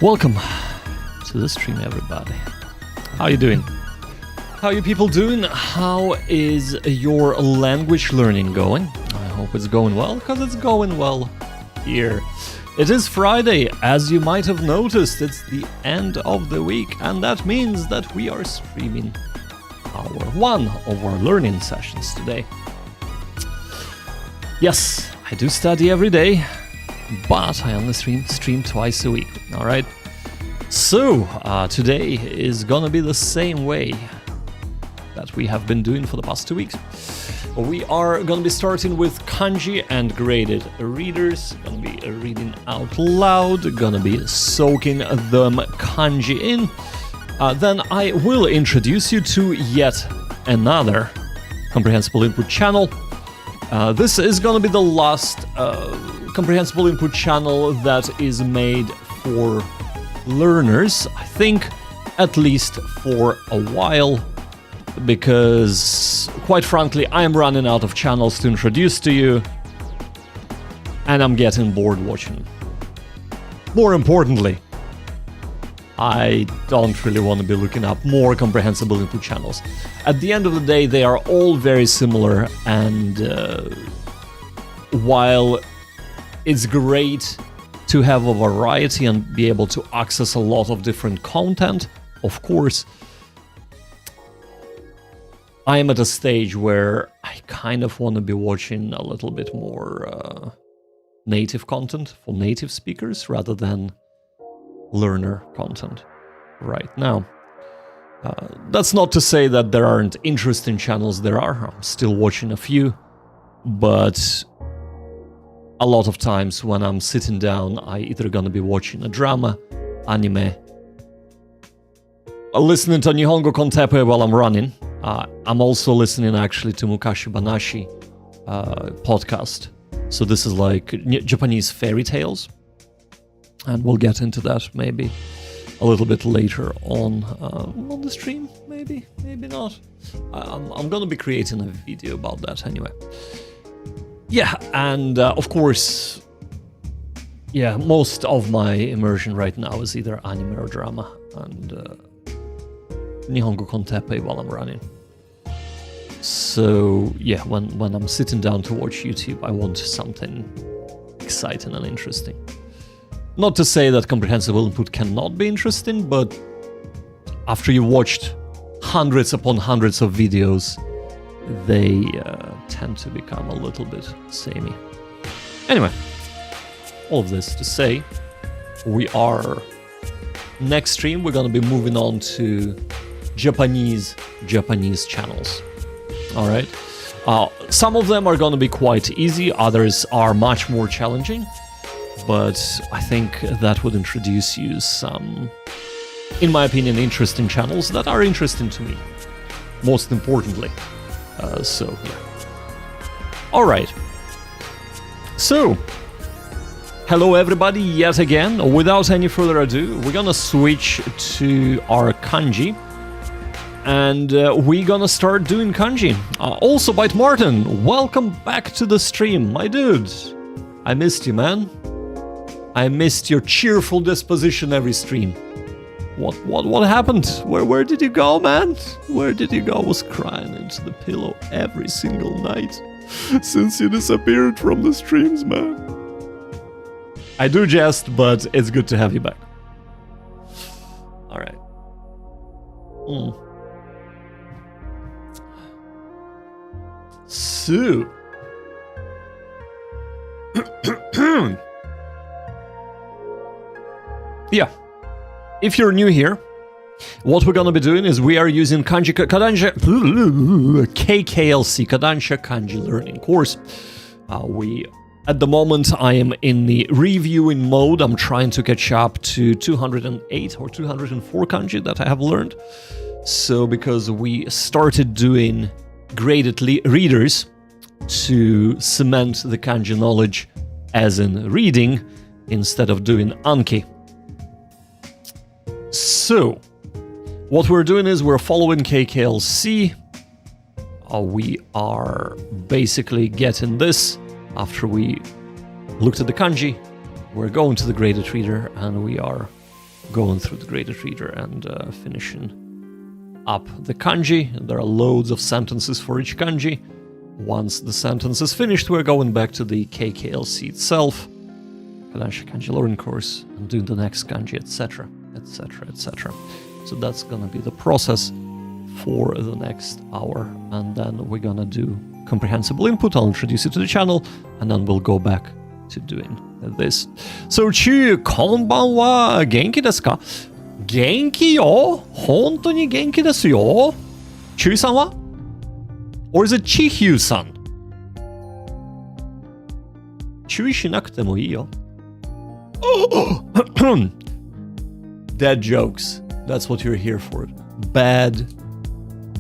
Welcome to the stream, everybody. How you doing? How you people doing? How is your language learning going? I hope it's going well, because it's going well here. It is Friday, as you might have noticed. It's the end of the week, and that means that we are streaming one of our learning sessions today. Yes, I do study every day, but I only stream twice a week, alright? So, today is gonna be the same way that we have been doing for the past 2 weeks. We are gonna be starting with kanji and graded readers, gonna be reading out loud, gonna be soaking them kanji in. Then I will introduce you to yet another Comprehensible Input channel. This is gonna be the last Comprehensible Input channel that is made for learners, I think, at least for a while, because quite frankly I am running out of channels to introduce to you and I'm getting bored watching them. More importantly, I don't really want to be looking up more Comprehensible Input channels. At the end of the day, they are all very similar, and while it's great to have a variety and be able to access a lot of different content, of course, I am at a stage where I kind of want to be watching a little bit more native content for native speakers rather than learner content right now. That's not to say that there aren't interesting channels. There are. I'm still watching a few, but a lot of times when I'm sitting down, I either gonna be watching a drama, anime, listening to Nihongo Kontepe while I'm running. I'm also listening actually to Mukashi Banashi podcast. So this is like Japanese fairy tales, and we'll get into that maybe a little bit later on the stream. Maybe not. I'm gonna be creating a video about that anyway. Yeah, and of course, yeah, most of my immersion right now is either anime or drama, and Nihongo Kontepe while I'm running. So yeah, when I'm sitting down to watch YouTube, I want something exciting and interesting. Not to say that Comprehensible Input cannot be interesting, but after you watched hundreds upon hundreds of videos, they tend to become a little bit samey. Anyway, all of this to say, next stream we're gonna be moving on to Japanese channels. All right, some of them are gonna be quite easy, others are much more challenging, but I think that would introduce you some, in my opinion, interesting channels that are interesting to me, most importantly. So, yeah. All right. So, hello everybody yet again. Without any further ado, we're gonna switch to our kanji, and we're gonna start doing kanji. Also, Bite Martin, welcome back to the stream, my dude. I missed you, man. I missed your cheerful disposition every stream. What happened? Where did you go, man? Where did you go? I was crying into the pillow every single night since you disappeared from the streams, man. I do jest, but it's good to have you back. All right. So. Yeah. If you're new here, what we're gonna be doing is we are using KKLC, Kadansha Kanji Learning course. At the moment, I am in the reviewing mode. I'm trying to catch up to 208 or 204 kanji that I have learned. So because we started doing graded readers to cement the kanji knowledge as in reading instead of doing Anki. So, what we're doing is we're following KKLC. We are basically getting this after we looked at the kanji. We're going to the graded reader and we are going through the graded reader and finishing up the kanji. There are loads of sentences for each kanji. Once the sentence is finished, we're going back to the KKLC itself, Financial Kanji Learning course, and doing the next kanji, etc., etc., etc. So that's gonna be the process for the next hour, and then we're gonna do Comprehensible Input. I'll introduce you to the channel, and then we'll go back to doing this. So, Chu, konbanwa, genki desu ka? Genki yo? Hontou ni genki desu yo? Chui-san wa? Or is it Chihyu-san? Chui shinakute mo ii yo. Dad jokes. That's what you're here for. Bad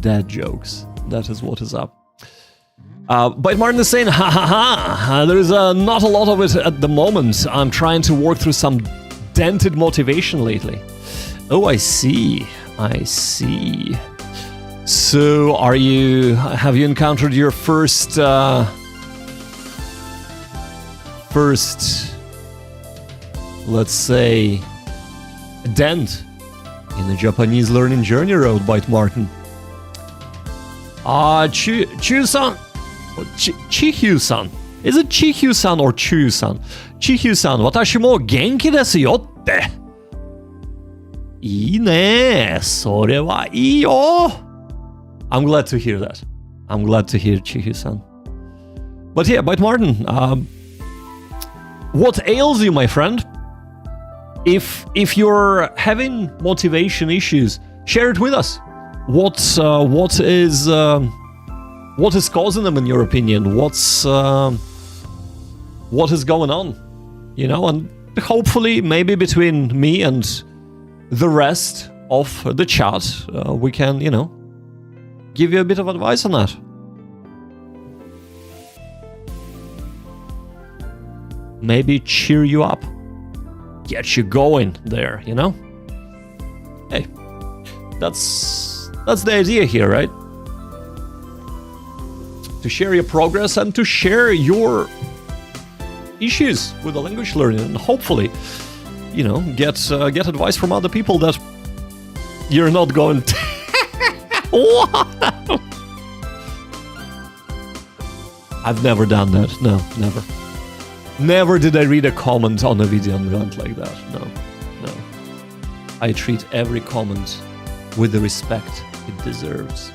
dad jokes. That is what is up. But Martin is saying, ha ha ha, there's not a lot of it at the moment. I'm trying to work through some dented motivation lately. Oh, I see. I see. So, have you encountered your first, let's say, dent in the Japanese learning journey road, Byte Martin? Chu-san, Chihyu-san. Is it Chihyu-san or Chu-san? Chihyu-san, watashi mo genki desu yo tte. Ii ne, sore wa ii yo. I'm glad to hear that. I'm glad to hear Chihyu-san. But yeah, Byte Martin, what ails you, my friend? If you're having motivation issues, share it with us. What is causing them, in your opinion? What is going on? You know, and hopefully, maybe between me and the rest of the chat, we can, you know, give you a bit of advice on that. Maybe cheer you up, get you going there, you know? Hey, that's the idea here, right? To share your progress and to share your issues with the language learning, and hopefully, you know, get advice from other people that you're not going to... Wow! I've never done that. No, never. Never did I read a comment on a video and rant like that. No. I treat every comment with the respect it deserves.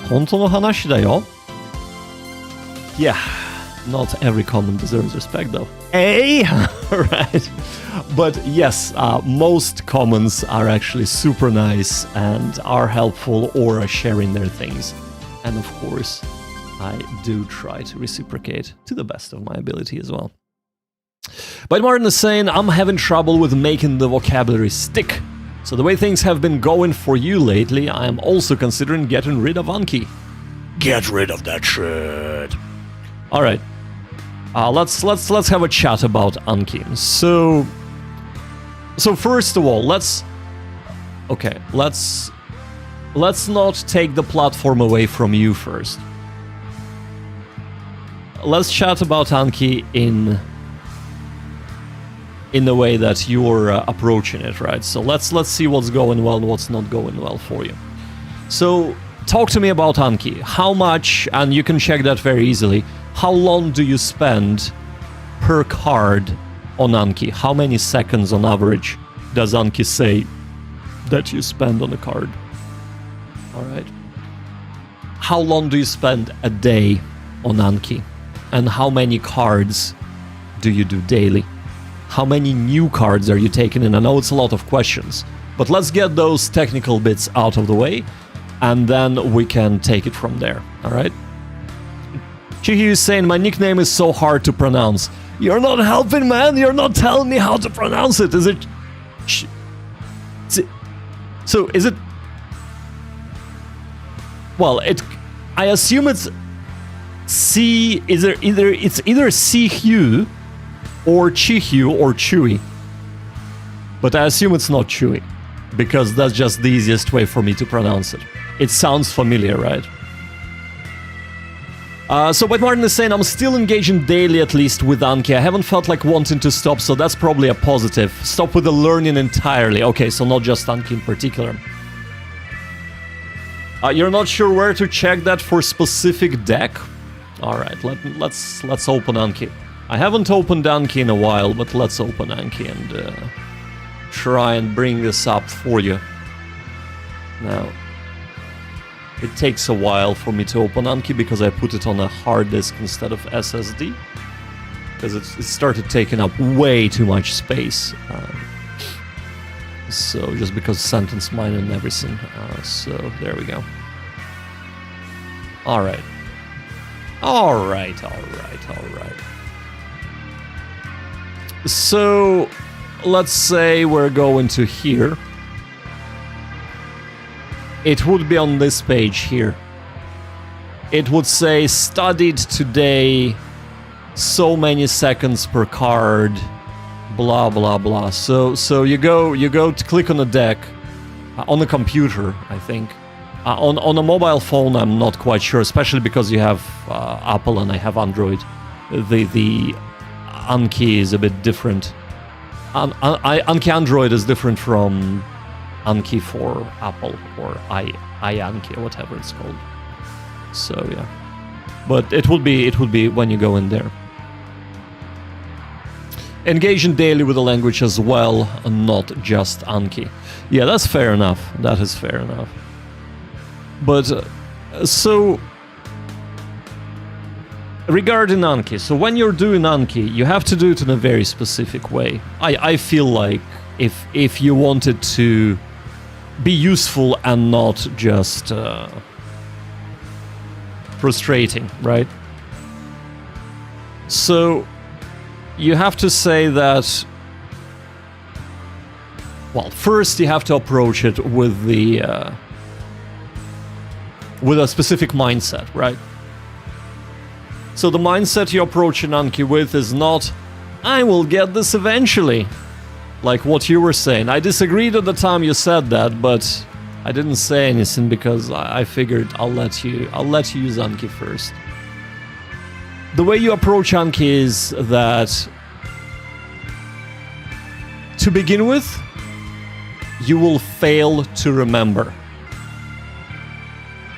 本当の話だよ. Yeah, not every comment deserves respect though. Hey! Right. But yes, most comments are actually super nice and are helpful or are sharing their things. And of course, I do try to reciprocate to the best of my ability as well. But Martin is saying, I'm having trouble with making the vocabulary stick. So the way things have been going for you lately, I am also considering getting rid of Anki. Get rid of that shit. All right. Let's have a chat about Anki. So first of all, let's not take the platform away from you first. Let's chat about Anki in the way that you're approaching it, right? So let's see what's going well and what's not going well for you. So talk to me about Anki. How much, and you can check that very easily, how long do you spend per card on Anki? How many seconds on average does Anki say that you spend on a card? All right. How long do you spend a day on Anki? And how many cards do you do daily? How many new cards are you taking in? I know it's a lot of questions, but let's get those technical bits out of the way, and then we can take it from there, all right? Chihi is saying, my nickname is so hard to pronounce. You're not helping, man. You're not telling me how to pronounce it. Is it... So, is it... Well, I assume it's... It's either Chihyu or Chihyu or Chewy. But I assume it's not Chewy, because that's just the easiest way for me to pronounce it. It sounds familiar, right? So White Martin is saying, I'm still engaging daily at least with Anki. I haven't felt like wanting to stop, so that's probably a positive. Stop with the learning entirely. Okay, so not just Anki in particular. You're not sure where to check that for specific deck? Alright, let's open Anki. I haven't opened Anki in a while, but let's open Anki and try and bring this up for you. Now, it takes a while for me to open Anki because I put it on a hard disk instead of SSD. Because it started taking up way too much space. So, just because sentence mine and everything. So, there we go. Alright. Alright. So, let's say we're going to here. It would be on this page here. It would say, studied today, so many seconds per card, blah blah blah. So you go to click on a deck, on a computer, I think. On a mobile phone, I'm not quite sure, especially because you have Apple and I have Android. The Anki is a bit different. Anki Android is different from Anki for Apple or iAnki or whatever it's called. So yeah, but it would be when you go in there. Engaging daily with the language as well, and not just Anki. Yeah, that's fair enough. That is fair enough. But so regarding Anki, so when you're doing Anki, you have to do it in a very specific way. I feel like if you wanted to be useful and not just frustrating, right? So you have to say that, well, first you have to approach it with the with a specific mindset, right? So the mindset you approach an Anki with is not, I will get this eventually, like what you were saying. I disagreed at the time you said that, but I didn't say anything because I figured I'll let you use Anki first. The way you approach Anki is that, to begin with, you will fail to remember.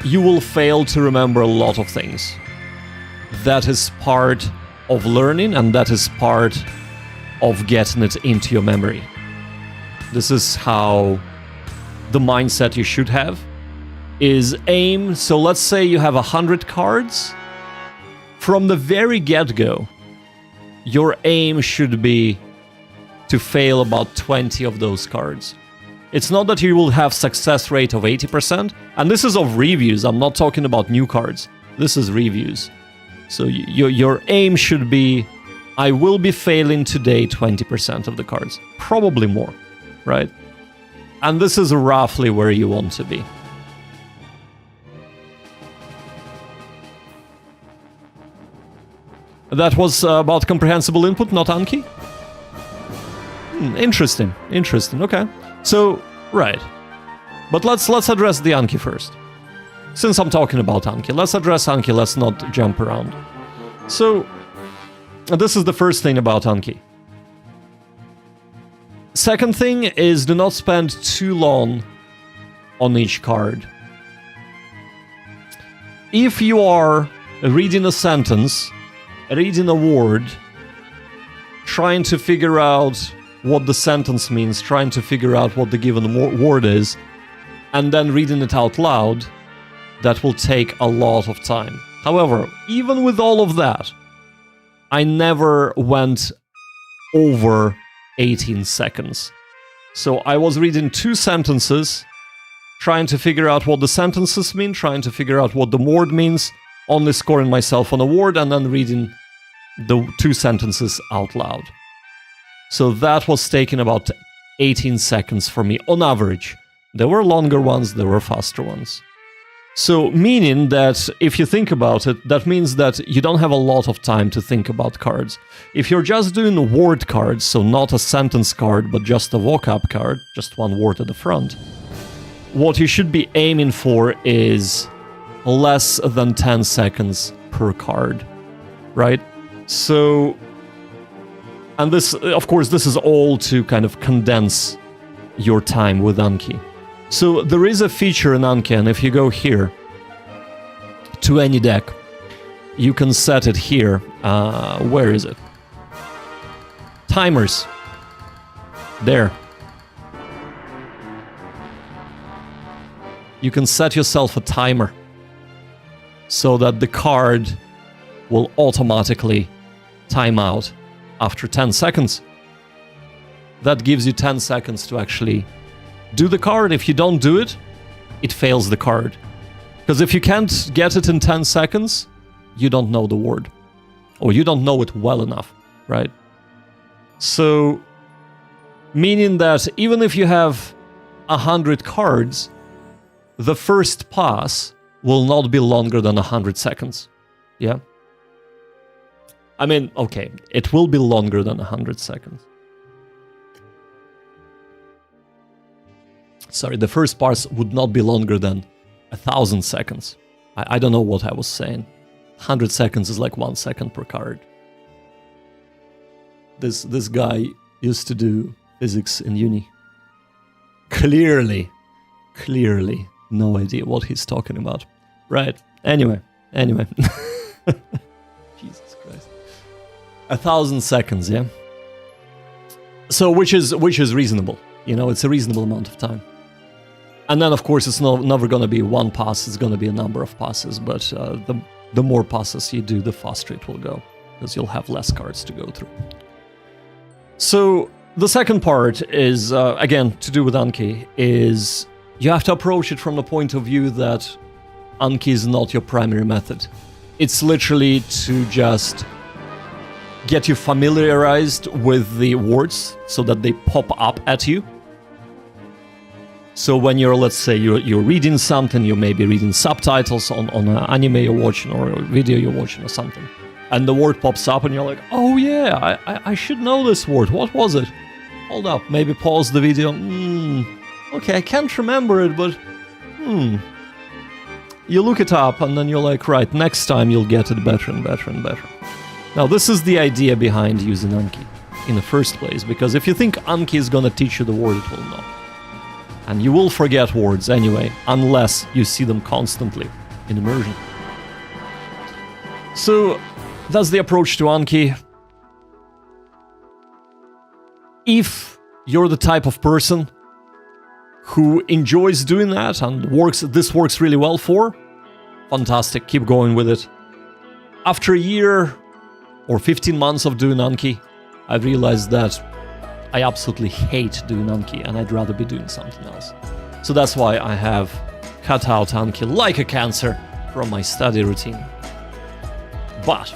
You will fail to remember a lot of things. That is part of learning, and that is part of getting it into your memory. This is how the mindset you should have is aim. So let's say you have 100 cards. From the very get-go, your aim should be to fail about 20 of those cards. It's not that you will have success rate of 80%, and this is of reviews. I'm not talking about new cards. This is reviews. So your aim should be, I will be failing today 20% of the cards. Probably more, right? And this is roughly where you want to be. That was about comprehensible input, not Anki? Interesting, okay. So, right. But let's address the Anki first. Since I'm talking about Anki, let's address Anki, let's not jump around. So, this is the first thing about Anki. Second thing is, do not spend too long on each card. If you are reading a sentence, reading a word, trying to figure out what the sentence means, trying to figure out what the given word is, and then reading it out loud, that will take a lot of time. However, even with all of that, I never went over 18 seconds. So I was reading 2 sentences, trying to figure out what the sentences mean, trying to figure out what the word means, only scoring myself on a word, and then reading the 2 sentences out loud. So that was taking about 18 seconds for me on average. There were longer ones, there were faster ones. So meaning that if you think about it, that means that you don't have a lot of time to think about cards. If you're just doing word cards, so not a sentence card, but just a vocab card, just one word at the front, what you should be aiming for is less than 10 seconds per card, right? So, and this, of course, this is all to kind of condense your time with Anki. So there is a feature in Anki, and if you go here to any deck, you can set it here. Where is it? Timers. There. You can set yourself a timer so that the card will automatically time out after 10 seconds. That gives you 10 seconds to actually do the card. If you don't do it, it fails the card. Because if you can't get it in 10 seconds, you don't know the word. Or you don't know it well enough, right? So, meaning that even if you have 100 cards, the first pass will not be longer than 100 seconds. Yeah? I mean, okay, it will be longer than 100 seconds. Sorry, the first pass would not be longer than 1,000 seconds. I don't know what I was saying. 100 seconds is like 1 second per card. This guy used to do physics in uni. Clearly, no idea what he's talking about. Right, anyway. Jesus Christ. 1,000 seconds, yeah? So, which is reasonable. You know, it's a reasonable amount of time. And then, of course, it's never going to be one pass. It's going to be a number of passes. But the more passes you do, the faster it will go. Because you'll have less cards to go through. So, the second part is, again, to do with Anki, is you have to approach it from the point of view that Anki is not your primary method. It's literally to just get you familiarized with the words so that they pop up at you. So when you're, let's say, you're reading something, you may be reading subtitles on an anime you're watching or a video you're watching or something, and the word pops up and you're like, oh yeah, I should know this word. What was it? Hold up, maybe pause the video. Okay, I can't remember it, but you look it up and then you're like, right, next time you'll get it better and better and better. Now, this is the idea behind using Anki in the first place, because if you think Anki is gonna teach you the word, it will not. And you will forget words anyway, unless you see them constantly in immersion. So, that's the approach to Anki. If you're the type of person who enjoys doing that and this works really well for, fantastic, keep going with it. After a year or 15 months of doing Anki, I realized that I absolutely hate doing Anki and I'd rather be doing something else. So that's why I have cut out Anki like a cancer from my study routine. But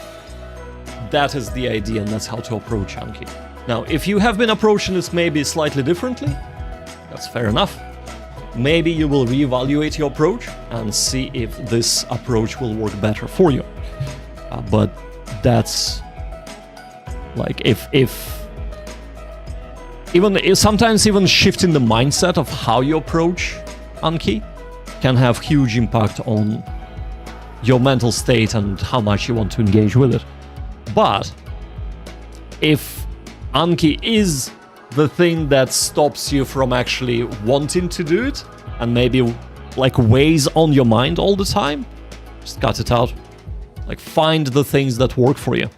that is the idea and that's how to approach Anki. Now, if you have been approaching this maybe slightly differently, that's fair enough. Maybe you will reevaluate your approach and see if this approach will work better for you. But that's like sometimes even shifting the mindset of how you approach Anki can have huge impact on your mental state and how much you want to engage with it. But if Anki is the thing that stops you from actually wanting to do it and maybe like weighs on your mind all the time, just cut it out. Like, find the things that work for you.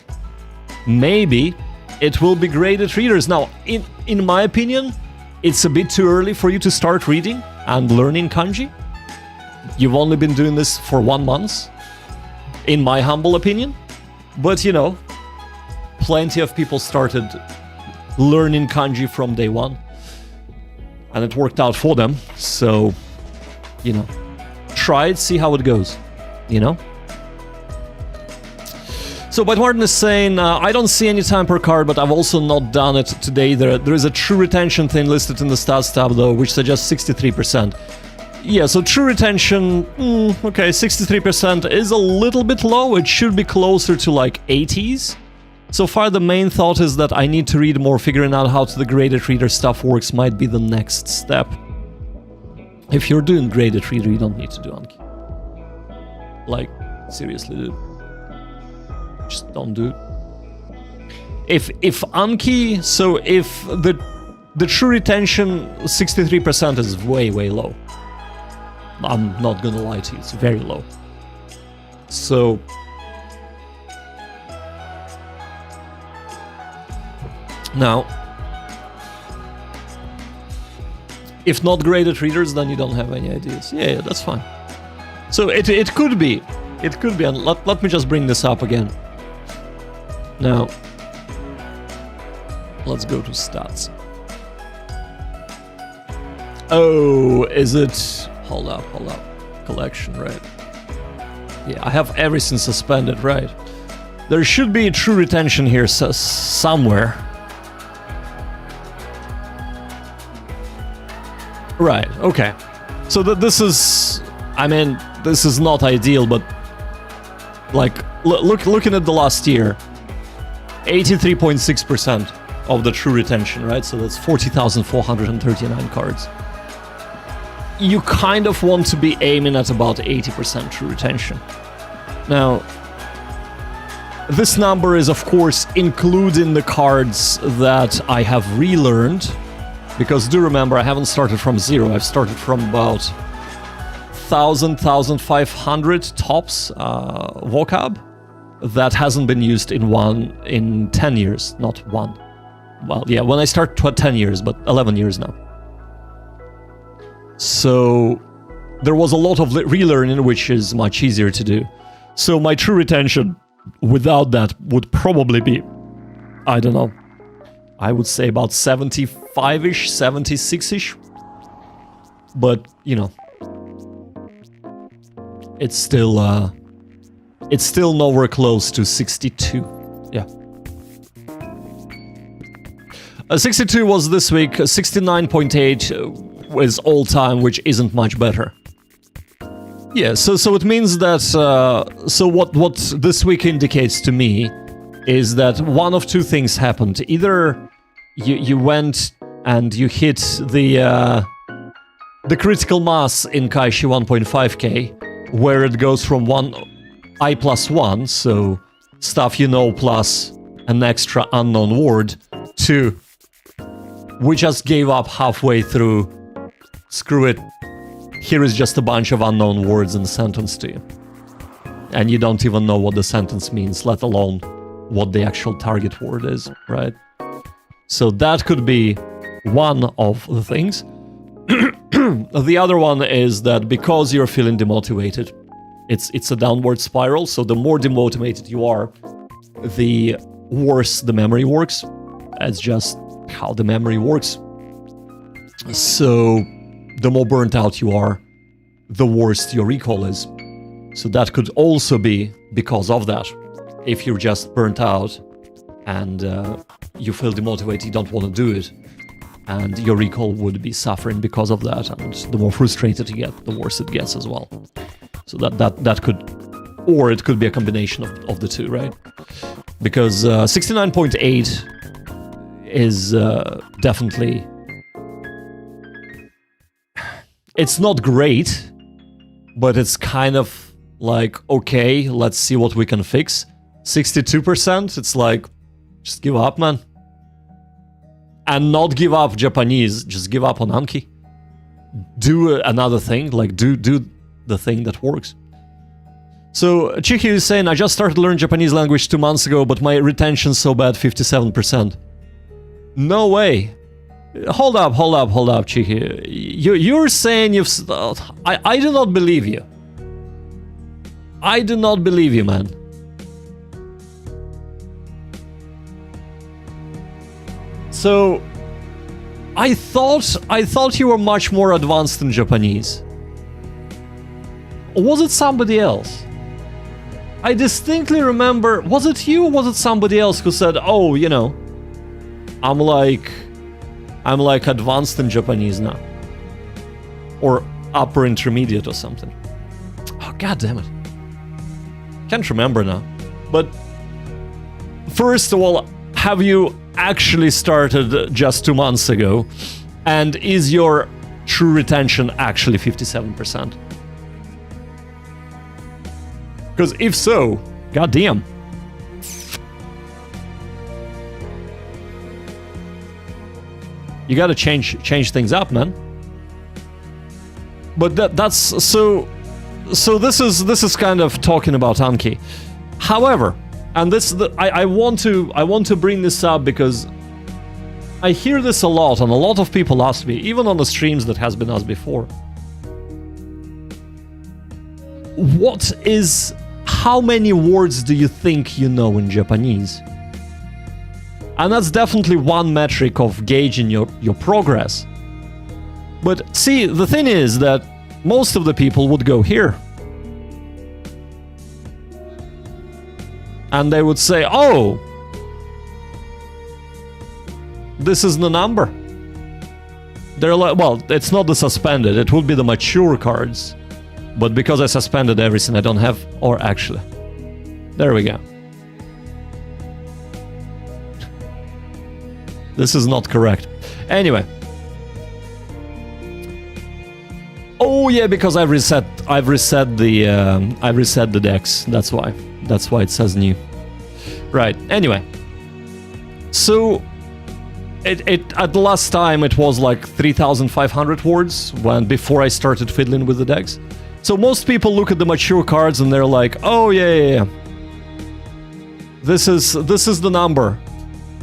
Maybe it will be great at readers. Now, in my opinion, it's a bit too early for you to start reading and learning kanji. You've only been doing this for 1 month, in my humble opinion. But, you know, plenty of people started learning kanji from day one. And it worked out for them. So, you know, try it, see how it goes, you know? So, but Martin is saying, I don't see any time per card, but I've also not done it today. There is a true retention thing listed in the stats tab, though, which suggests 63%. Yeah, so true retention, okay, 63% is a little bit low. It should be closer to like 80s. So far, the main thought is that I need to read more. Figuring out how the graded reader stuff works might be the next step. If you're doing graded reader, you don't need to do Anki. Like, seriously, dude. Just don't do it. If Anki, so if the true retention 63% is way low. I'm not gonna lie to you, it's very low. So now, if not graded readers, then you don't have any ideas. Yeah, that's fine. So it could be, and let me just bring this up again. Now, let's go to stats. Oh, is it? Hold up. Collection, right? Yeah, I have everything suspended, right? There should be true retention here somewhere. Right, okay. So this is, I mean, this is not ideal, but like, looking at the last year, 83.6% of the true retention, right? So that's 40,439 cards. You kind of want to be aiming at about 80% true retention. Now, this number is of course including the cards that I have relearned, because do remember I haven't started from zero, I've started from about 1,500 tops vocab that hasn't been used in 10 years, not one. Well, yeah, when I start 10 years, but 11 years now. So there was a lot of relearning, which is much easier to do. So my true retention without that would probably be, I don't know, I would say about 75-ish, 76-ish. But, you know, it's still nowhere close to 62. Yeah. 62 was this week, 69.8 is all time, which isn't much better. Yeah, so it means that, so what this week indicates to me is that one of two things happened. Either you went and you hit the critical mass in Kaishi 1.5k, where it goes from I plus 1, so stuff you know plus an extra unknown word, to we just gave up halfway through. Screw it. Here is just a bunch of unknown words in a sentence to you. And you don't even know what the sentence means, let alone what the actual target word is, right? So that could be one of the things. The other one is that because you're feeling demotivated, it's a downward spiral, so the more demotivated you are, the worse the memory works. That's just how the memory works. So the more burnt out you are, the worse your recall is. So that could also be because of that. If you're just burnt out and you feel demotivated, you don't want to do it, and your recall would be suffering because of that, and the more frustrated you get, the worse it gets as well. So that could, or it could be a combination of the two, right? Because 69.8 is definitely, it's not great, but it's kind of like, okay, let's see what we can fix. 62%, it's like, just give up, man. And not give up Japanese, just give up on Anki. Do another thing, like do the thing that works. So Chiki is saying, I just started learning Japanese language 2 months ago, but my retention's so bad, 57%. No way. Hold up, Chiki. You're saying you've... I do not believe you. I do not believe you, man. So, I thought you were much more advanced in Japanese. Or was it somebody else? I distinctly remember, was it you or was it somebody else who said, oh, you know, I'm like advanced in Japanese now. Or upper intermediate or something. Oh, god damn it. Can't remember now. But first of all, have you actually started just 2 months ago? And is your true retention actually 57%? Because if so, goddamn, You gotta change things up, man. But that's so this is kind of talking about Anki. However, and I want to bring this up because I hear this a lot, and a lot of people ask me, even on the streams that has been asked before. How many words do you think you know in Japanese? And that's definitely one metric of gauging your progress. But see, the thing is that most of the people would go here. And they would say, oh, this is the number. They're like, well, it's not the suspended, it would be the mature cards. But because I suspended everything, I don't have, or actually, there we go. This is not correct. Anyway. Oh yeah, because I've reset the decks. That's why it says new. Right. Anyway. So at the last time it was like 3,500 words before I started fiddling with the decks. So most people look at the mature cards and they're like, oh yeah. This is the number.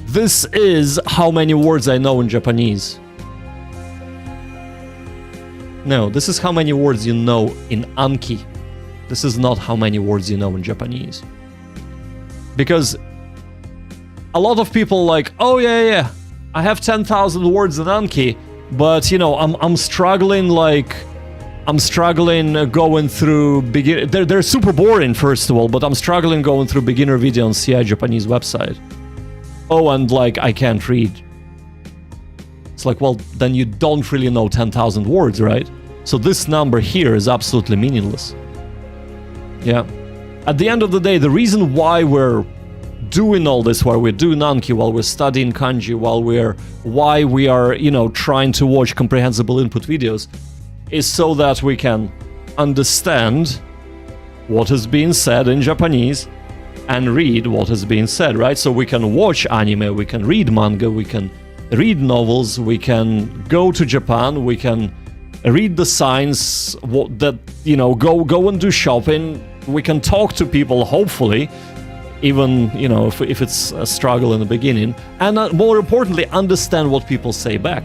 This is how many words I know in Japanese. No, this is how many words you know in Anki. This is not how many words you know in Japanese. Because a lot of people like, oh yeah, I have 10,000 words in Anki, but you know, I'm struggling going through they're super boring, first of all, but I'm struggling going through beginner video on CI Japanese website. Oh, and like I can't read. It's like, well, then you don't really know 10,000 words, right? So this number here is absolutely meaningless. Yeah. At the end of the day, the reason why we're doing all this, while we're doing Anki, while we're studying Kanji, why we are, you know, trying to watch comprehensible input videos, is so that we can understand what is being said in Japanese and read what is being said, right? So we can watch anime, we can read manga, we can read novels, we can go to Japan, we can read the signs, go and do shopping, we can talk to people, hopefully, even, you know, if it's a struggle in the beginning, and more importantly, understand what people say back.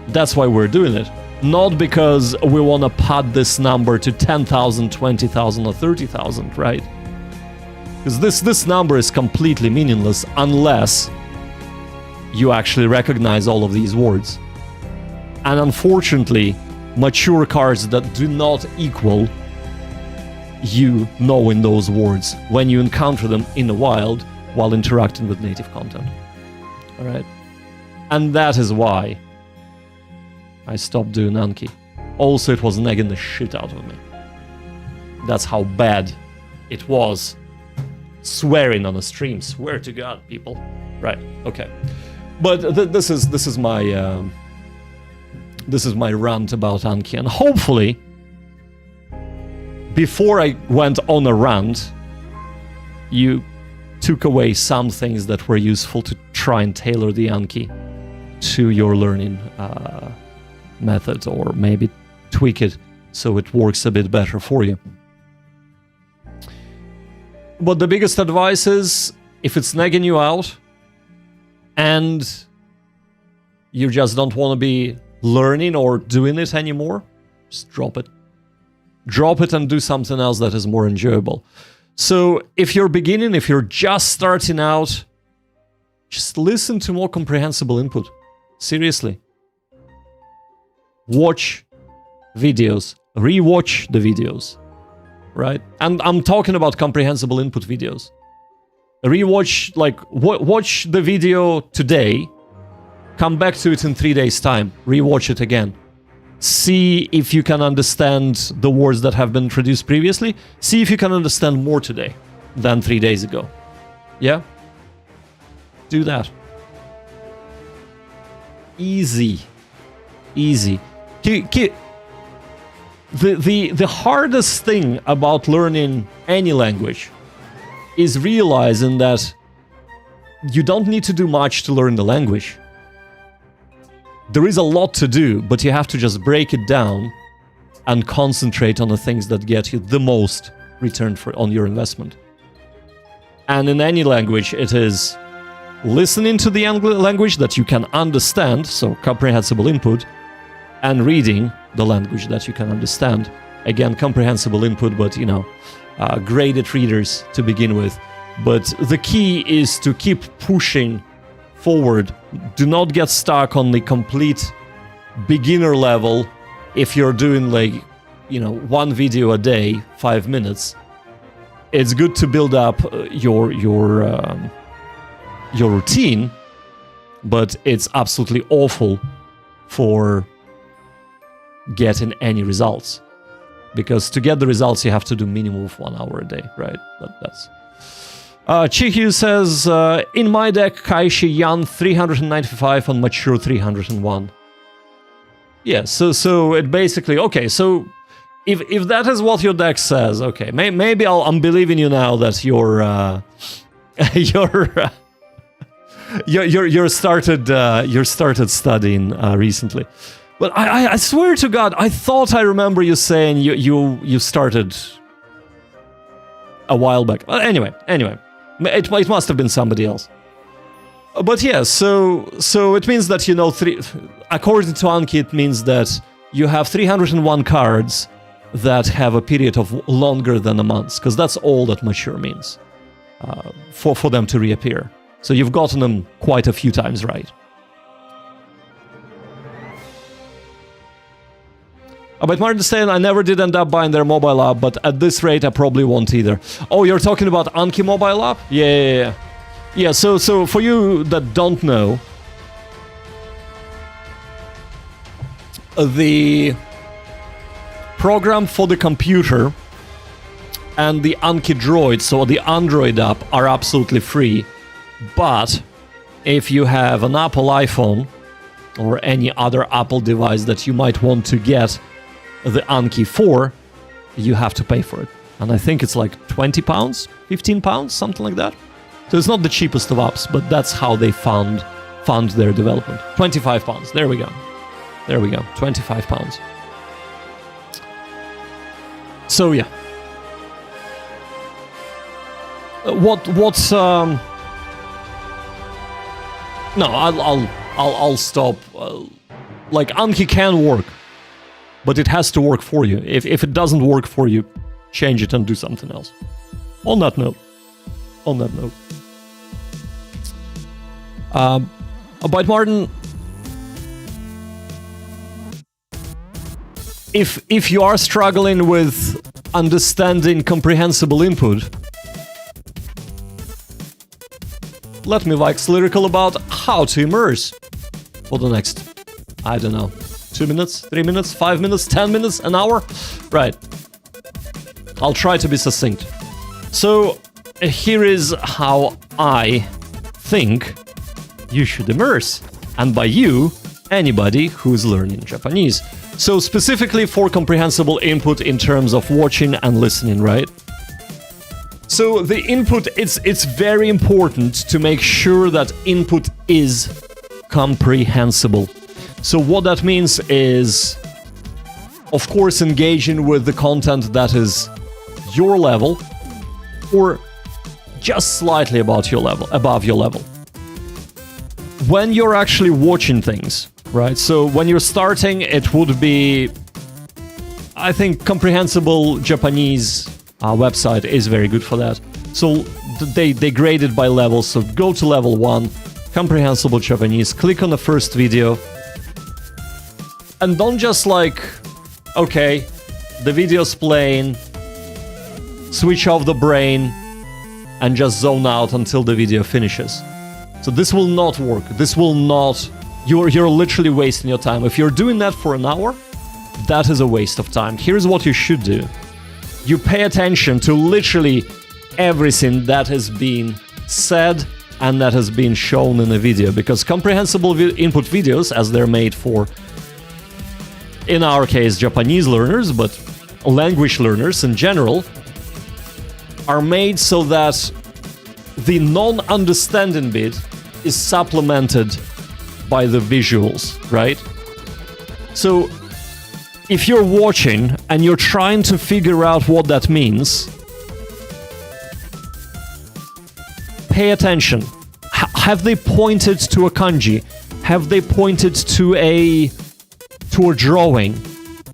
That's why we're doing it. Not because we want to pad this number to 10,000, 20,000, or 30,000, right? Because this number is completely meaningless unless you actually recognize all of these words. And unfortunately, mature cards that do not equal you knowing those words when you encounter them in the wild while interacting with native content. Alright? And that is why I stopped doing Anki. Also, it was nagging the shit out of me. That's how bad it was. Swearing on a stream. Swear to God, people. Right, okay. But this is my rant about Anki, and hopefully, before I went on a rant, you took away some things that were useful to try and tailor the Anki to your learning method, or maybe tweak it so it works a bit better for you. But the biggest advice is, if it's nagging you out and you just don't want to be learning or doing it anymore, just drop it. Drop it and do something else that is more enjoyable. So if you're beginning, if you're just starting out, just listen to more comprehensible input. Seriously. Watch videos. Rewatch the videos. Right? And I'm talking about comprehensible input videos. Rewatch, watch the video today, come back to it in 3 days' time, rewatch it again. See if you can understand the words that have been introduced previously. See if you can understand more today than 3 days ago. Yeah? Do that. Easy. Easy. The hardest thing about learning any language is realizing that you don't need to do much to learn the language. there is a lot to do, but you have to just break it down and concentrate on the things that get you the most return on your investment. And in any language, it is listening to the language that you can understand, so comprehensible input, and reading the language that you can understand. Again, comprehensible input, but graded readers to begin with. But the key is to keep pushing forward. Do not get stuck on the complete beginner level. If you're doing one video a day, 5 minutes, it's good to build up your routine, but it's absolutely awful for getting any results, because to get the results you have to do minimum of 1 hour a day, right? But that's Chihyu says, in my deck, Kaishi Yan 395 and Mature 301. Yeah, so it basically, okay, so if that is what your deck says, okay, maybe I'm believing you now that you're started studying recently. But I swear to God, I thought I remember you saying you started a while back. Anyway, it must have been somebody else. But yeah, so it means that according to Anki, it means that you have 301 cards that have a period of longer than a month, because that's all that mature means for them to reappear. So you've gotten them quite a few times right. But Martin saying, I never did end up buying their mobile app, but at this rate I probably won't either. Oh, you're talking about Anki mobile app? Yeah. Yeah, so for you that don't know, the program for the computer and the Anki Droid, so the Android app, are absolutely free. But if you have an Apple iPhone or any other Apple device that you might want to get the Anki for, you have to pay for it. And I think it's like £20, £15, something like that. So it's not the cheapest of apps, but that's how they fund their development. £25. There we go. £25. So yeah. No, I'll stop. Anki can work, but it has to work for you. If it doesn't work for you, change it and do something else. On that note. About Martin, if you are struggling with understanding comprehensible input, let me wax lyrical about how to immerse for the next, I don't know, 2 minutes, 3 minutes, 5 minutes, 10 minutes, an hour? Right. I'll try to be succinct. So, here is how I think you should immerse. And by you, anybody who's learning Japanese. So specifically for comprehensible input in terms of watching and listening, right? So the input, it's very important to make sure that input is comprehensible. So what that means is, of course, engaging with the content that is your level, or just slightly above your level. When you're actually watching things, right? So when you're starting, it would be, I think, Comprehensible Japanese website is very good for that. So they grade it by levels. So go to level 1, Comprehensible Japanese, click on the first video, and don't just okay, the video's playing, switch off the brain, and just zone out until the video finishes. So this will not work. This will not... You're literally wasting your time. If you're doing that for an hour, that is a waste of time. Here's what you should do. You pay attention to literally everything that has been said and that has been shown in a video, because comprehensible input videos, as they're made for, in our case, Japanese learners, but language learners in general, are made so that the non-understanding bit is supplemented by the visuals, right? So if you're watching and you're trying to figure out what that means, pay attention. Have they pointed to a kanji? Have they pointed to a drawing?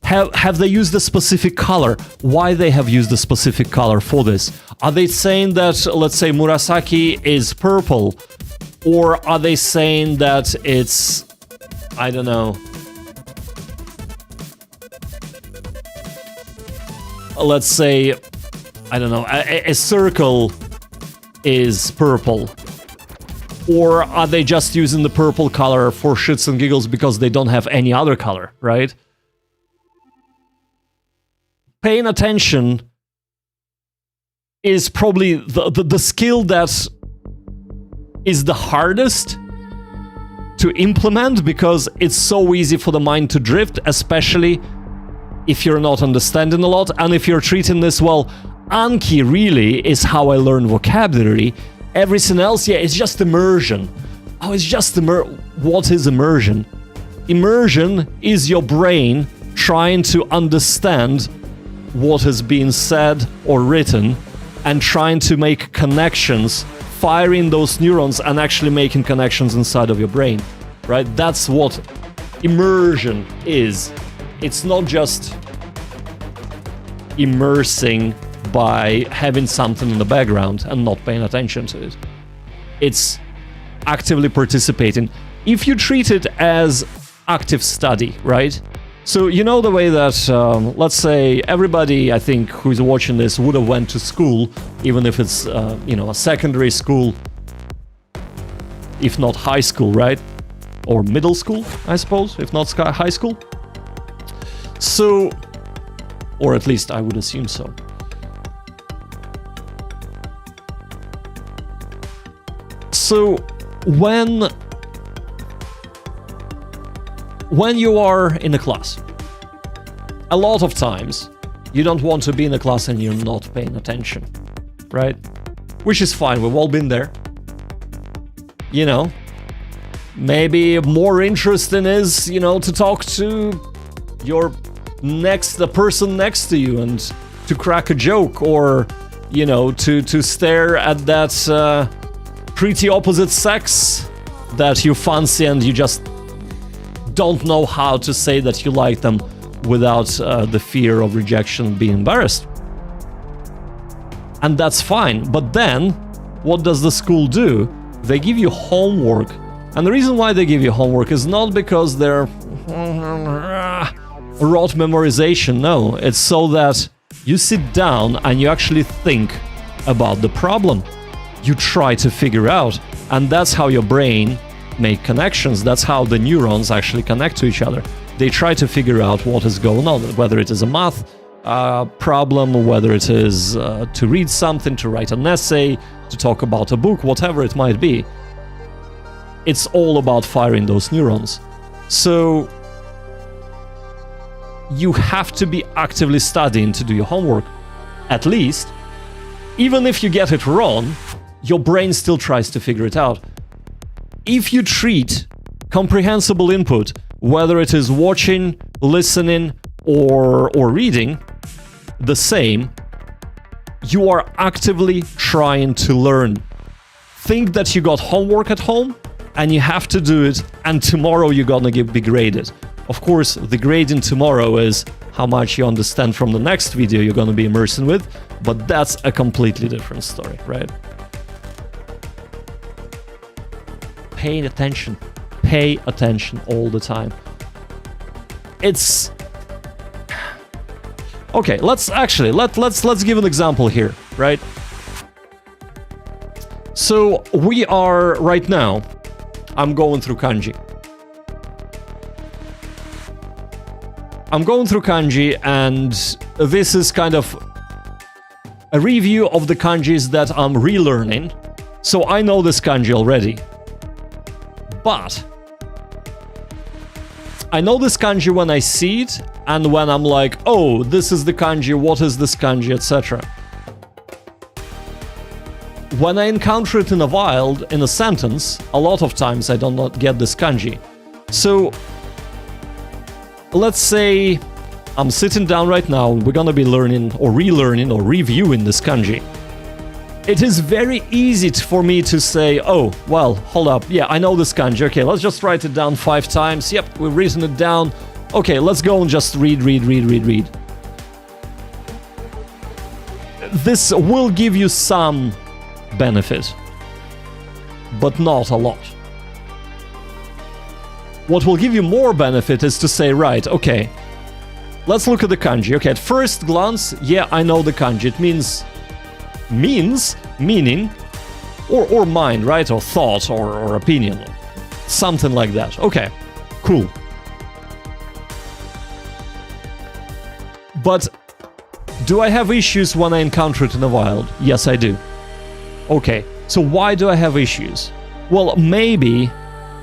Have they used a specific color? Why they have used a specific color for this? Are they saying that, let's say, murasaki is purple? Or are they saying that it's, I don't know, let's say, I don't know, a circle is purple? Or are they just using the purple color for shits and giggles because they don't have any other color, right? Paying attention is probably the skill that is the hardest to implement, because it's so easy for the mind to drift, especially if you're not understanding a lot. And if you're treating this well, Anki really is how I learn vocabulary. Everything else, yeah, it's just immersion. Oh, it's just what is immersion? Immersion is your brain trying to understand what is being said or written and trying to make connections, firing those neurons and actually making connections inside of your brain, right? That's what immersion is. It's not just immersing by having something in the background and not paying attention to it. It's actively participating. If you treat it as active study, right? So you know the way that, let's say, everybody, I think, who's watching this would have went to school, even if it's, you know, a secondary school, if not high school, right? Or middle school, I suppose, if not high school. So, or at least I would assume so. So, when you are in a class, a lot of times you don't want to be in a class and you're not paying attention, right? Which is fine, we've all been there. You know, maybe more interesting is, you know, to talk to the person next to you and to crack a joke, or, you know, to stare at that pretty opposite sex that you fancy and you just don't know how to say that you like them without the fear of rejection, being embarrassed. And that's fine. But then, what does the school do? They give you homework. And the reason why they give you homework is not because they're rote memorization. No, it's so that you sit down and you actually think about the problem. You try to figure out. And that's how your brain make connections. That's how the neurons actually connect to each other. They try to figure out what is going on, whether it is a math problem, whether it is to read something, to write an essay, to talk about a book, whatever it might be. It's all about firing those neurons. So you have to be actively studying to do your homework. At least, even if you get it wrong, your brain still tries to figure it out. If you treat comprehensible input, whether it is watching, listening, or reading, the same, you are actively trying to learn. Think that you got homework at home, and you have to do it, and tomorrow you're gonna be graded. Of course, the grading tomorrow is how much you understand from the next video you're gonna be immersing with, but that's a completely different story, right? Pay attention all the time. It's okay. Let's give an example here, right? So we are right now. I'm going through Kanji. And this is kind of a review of the kanjis that I'm relearning. So I know this kanji already. But I know this kanji when I see it, and when I'm like, oh, this is the kanji, what is this kanji, etc. when I encounter it in the wild, in a sentence, a lot of times I do not get this kanji. So, let's say I'm sitting down right now, we're gonna be learning or relearning or reviewing this kanji. It is very easy for me to say, oh, well, hold up, yeah, I know this kanji, okay, let's just write it down 5 times, yep, we've written it down, okay, let's go and just read. This will give you some benefit, but not a lot. What will give you more benefit is to say, right, okay, let's look at the kanji. Okay, at first glance, yeah, I know the kanji. It means meaning, or mind, right? Or thought, or opinion. Something like that. Okay, cool. But do I have issues when I encounter it in the wild? Yes, I do. Okay, so why do I have issues? Well, maybe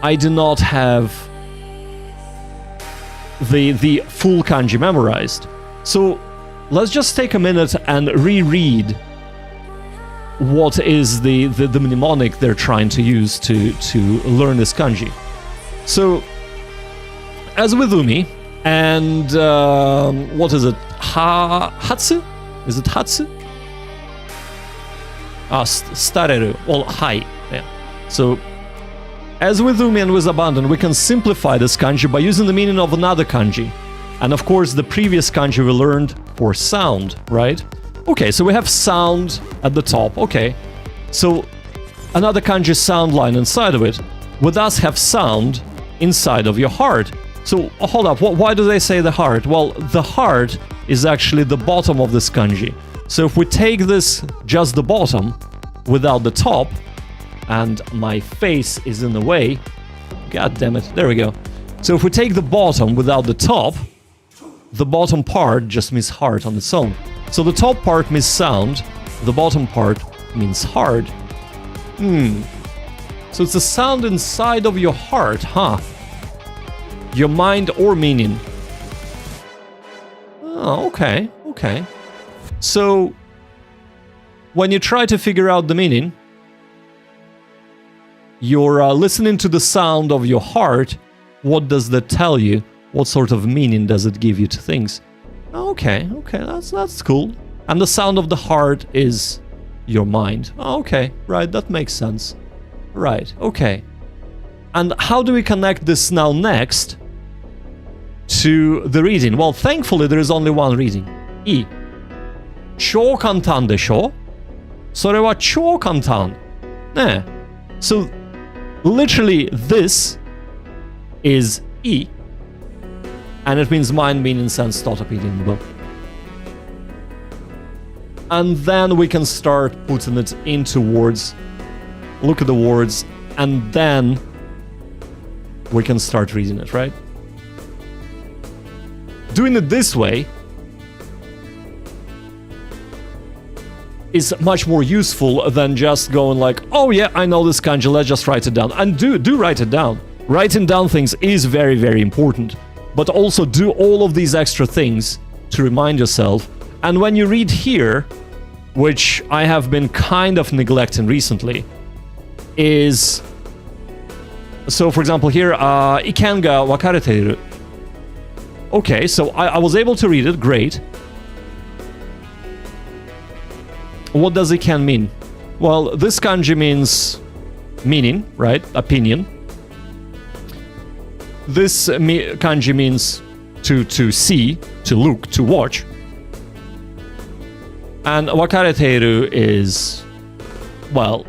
I do not have the full kanji memorized. So let's just take a minute and reread what is the mnemonic they're trying to use to learn this kanji. So, as with umi, and what is it? Hatsu? Is it hatsu? Stareru. Well, hai. Yeah. So, as with umi and with abandon, we can simplify this kanji by using the meaning of another kanji. And of course, the previous kanji we learned for sound, right? Okay, so we have sound at the top, okay. So, another kanji sound line inside of it. We thus have sound inside of your heart. So, hold up, why do they say the heart? Well, the heart is actually the bottom of this kanji. So if we take this, just the bottom, without the top, and my face is in the way, god damn it, there we go. So if we take the bottom without the top, the bottom part just means heart on its own. So the top part means sound, the bottom part means heart. So it's the sound inside of your heart, huh? Your mind or meaning. Oh, okay. So, when you try to figure out the meaning, you're listening to the sound of your heart. What does that tell you? What sort of meaning does it give you to things? Okay, that's cool. And the sound of the heart is your mind. Okay, right, that makes sense. Right, okay. And how do we connect this now next to the reading? Well, thankfully there is only one reading. いい。超簡単でしょ? それは超簡単。ねえ。So, literally, this is いい。And it means mind, meaning, sense, thought, opinion, book. And then we can start putting it into words. Look at the words, and then we can start reading it, right? Doing it this way is much more useful than just going like, oh yeah, I know this kanji, let's just write it down. And do write it down. Writing down things is very, very important. But also do all of these extra things to remind yourself. And when you read here, which I have been kind of neglecting recently, is... So, for example, here, iken ga wakareteru. Okay, so I was able to read it, great. What does iken mean? Well, this kanji means meaning, right? Opinion. This kanji means to see, to look, to watch. And wakareteru is, well,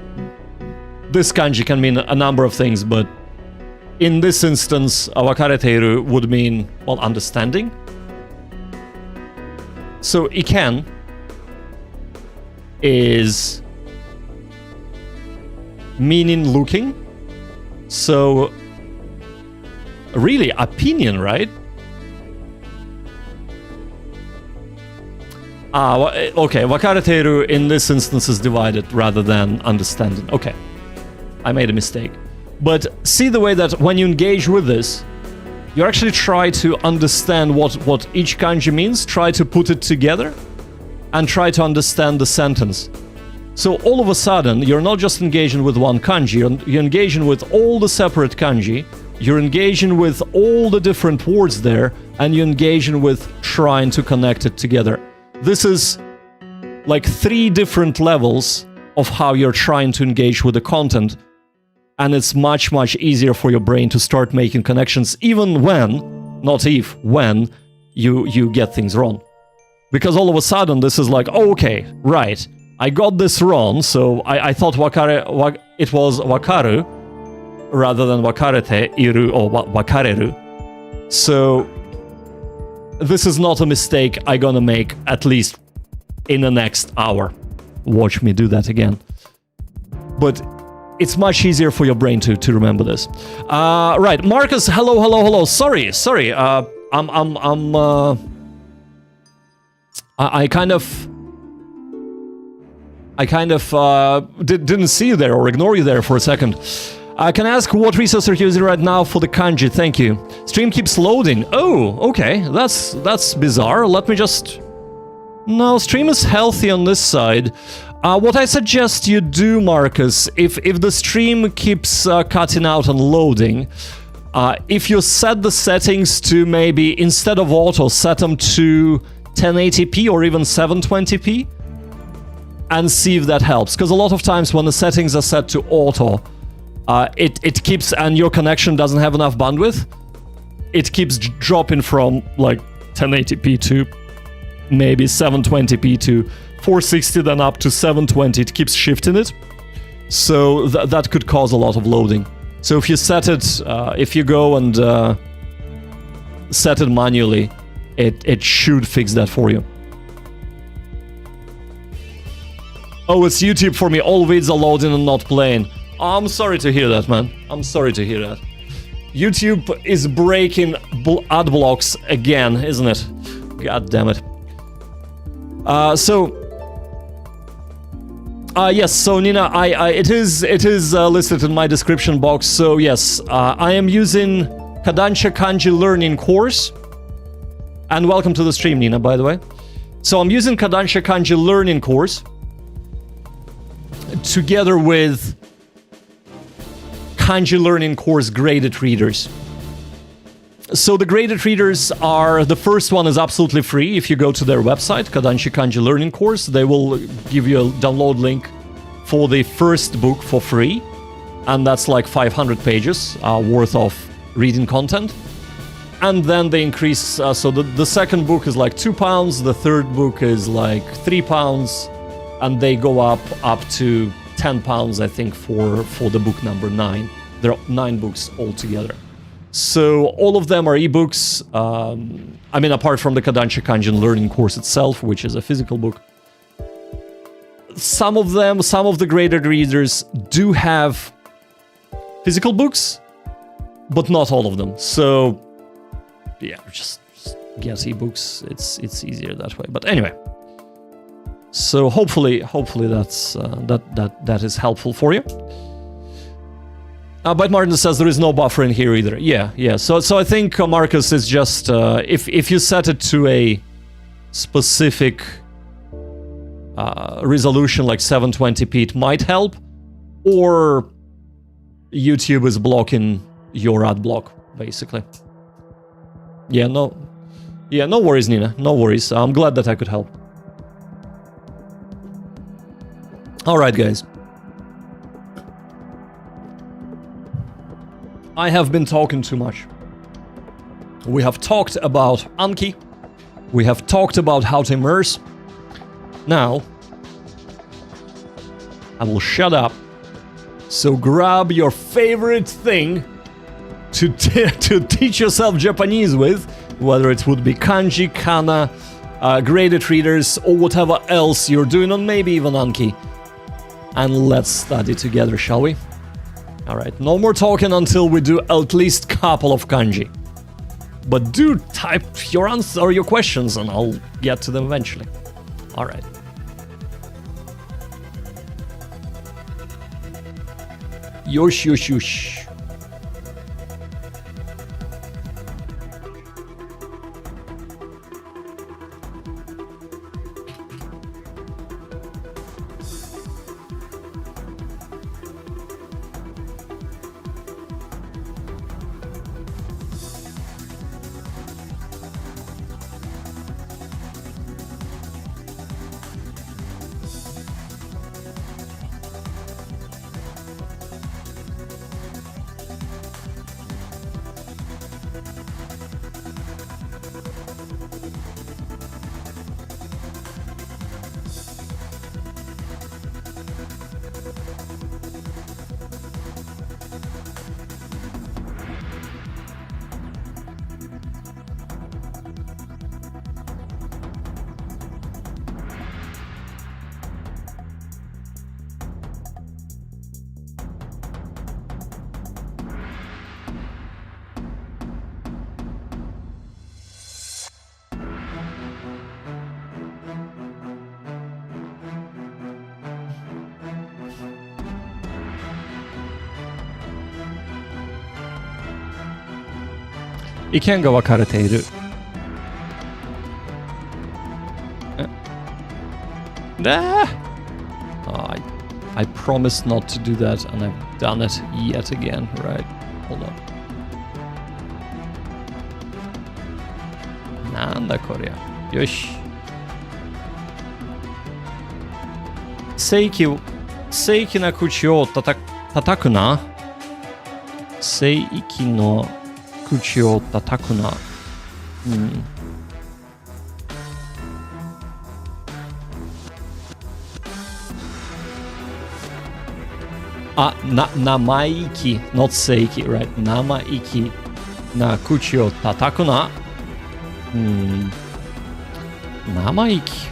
this kanji can mean a number of things, but in this instance, wakareteru would mean, well, understanding. So iken is meaning looking. So really, opinion, right? Okay, wakareteru in this instance is divided rather than understanding. Okay, I made a mistake. But see the way that when you engage with this, you actually try to understand what each kanji means, try to put it together, and try to understand the sentence. So all of a sudden, you're not just engaging with one kanji, you're engaging with all the separate kanji, you're engaging with all the different words there, and you're engaging with trying to connect it together. This is like 3 different levels of how you're trying to engage with the content, and it's much, much easier for your brain to start making connections even when, not if, when you get things wrong. Because all of a sudden, this is like, oh, okay, right, I got this wrong, so I thought it was wakaru rather than wakarete, iru, or wakareru. So this is not a mistake I'm gonna make at least in the next hour. Watch me do that again. But it's much easier for your brain to remember this. Right, Marcus, hello. Sorry. I kind of didn't see you there or ignore you there for a second. Can I ask what resource you're using right now for the kanji? Thank you. Stream keeps loading. Oh, okay. That's bizarre. Let me just... No, stream is healthy on this side. What I suggest you do, Marcus, if the stream keeps cutting out and loading, if you set the settings to maybe, instead of auto, set them to 1080p or even 720p, and see if that helps. Because a lot of times when the settings are set to auto, it keeps, and your connection doesn't have enough bandwidth, it keeps dropping from like 1080p to maybe 720p to 460, then up to 720. It keeps shifting it, so that could cause a lot of loading. So if you set it, if you go and set it manually, it should fix that for you. Oh, it's YouTube for me. All vids are loading and not playing. Oh, I'm sorry to hear that, man. I'm sorry to hear that. YouTube is breaking ad blocks again, isn't it? God damn it. Yes, so Nina, it is listed in my description box. So yes, I am using Kanji Learning course. And welcome to the stream, Nina, by the way. So I'm using Kanji Learning course together with Kanji Learning course graded readers. So the graded readers are, the first one is absolutely free. If you go to their website, Kanji Learning course, they will give you a download link for the first book for free. And that's like 500 pages worth of reading content. And then they increase, so the second book is like £2, the third book is like £3, and they go up to £10, I think, for the book number 9. There are 9 books altogether. So all of them are ebooks. I mean, apart from the Kanji Learning course itself, which is a physical book. Some of the graded readers do have physical books, but not all of them. So yeah, just get ebooks. It's easier that way. But anyway, so hopefully that's that is helpful for you. But Martin says there is no buffer in here either. Yeah. So I think Marcus is just if you set it to a specific resolution like 720p, it might help, or YouTube is blocking your ad block basically. Yeah, no worries, Nina. No worries. I'm glad that I could help. All right, guys. I have been talking too much. We have talked about Anki. We have talked about how to immerse. Now, I will shut up. So grab your favorite thing to teach yourself Japanese with, whether it would be kanji, kana, graded readers, or whatever else you're doing, or maybe even Anki. And let's study together, shall we? Alright, no more talking until we do at least a couple of kanji. But do type your answer or your questions and I'll get to them eventually. Alright. Yosh. 意見が分かれている。I promised not to do that, and I've done it yet again. Right? Hold on. なんだこりゃ。よし。正規な口を叩くな。正規の口を叩くな。生意気 not 正規 right 生意気な口を叩くな。生意気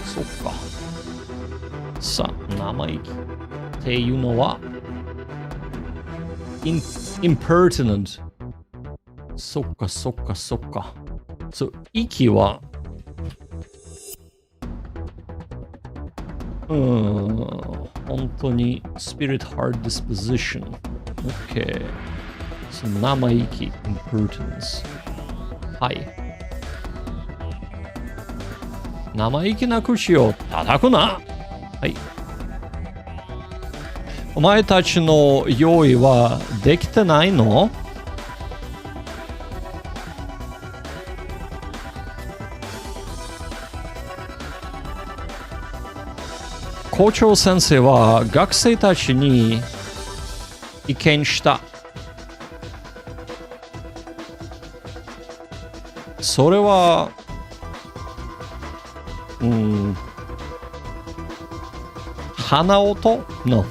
そっか。さあ生意気っていうのはimpertinent そっか。そう息は本当に spirit hard disposition OK その生意気 impertinence はい生意気な口を叩くなはいお前たちの用意はできてないの校長先生は学生たちに意見した。それは、鼻音の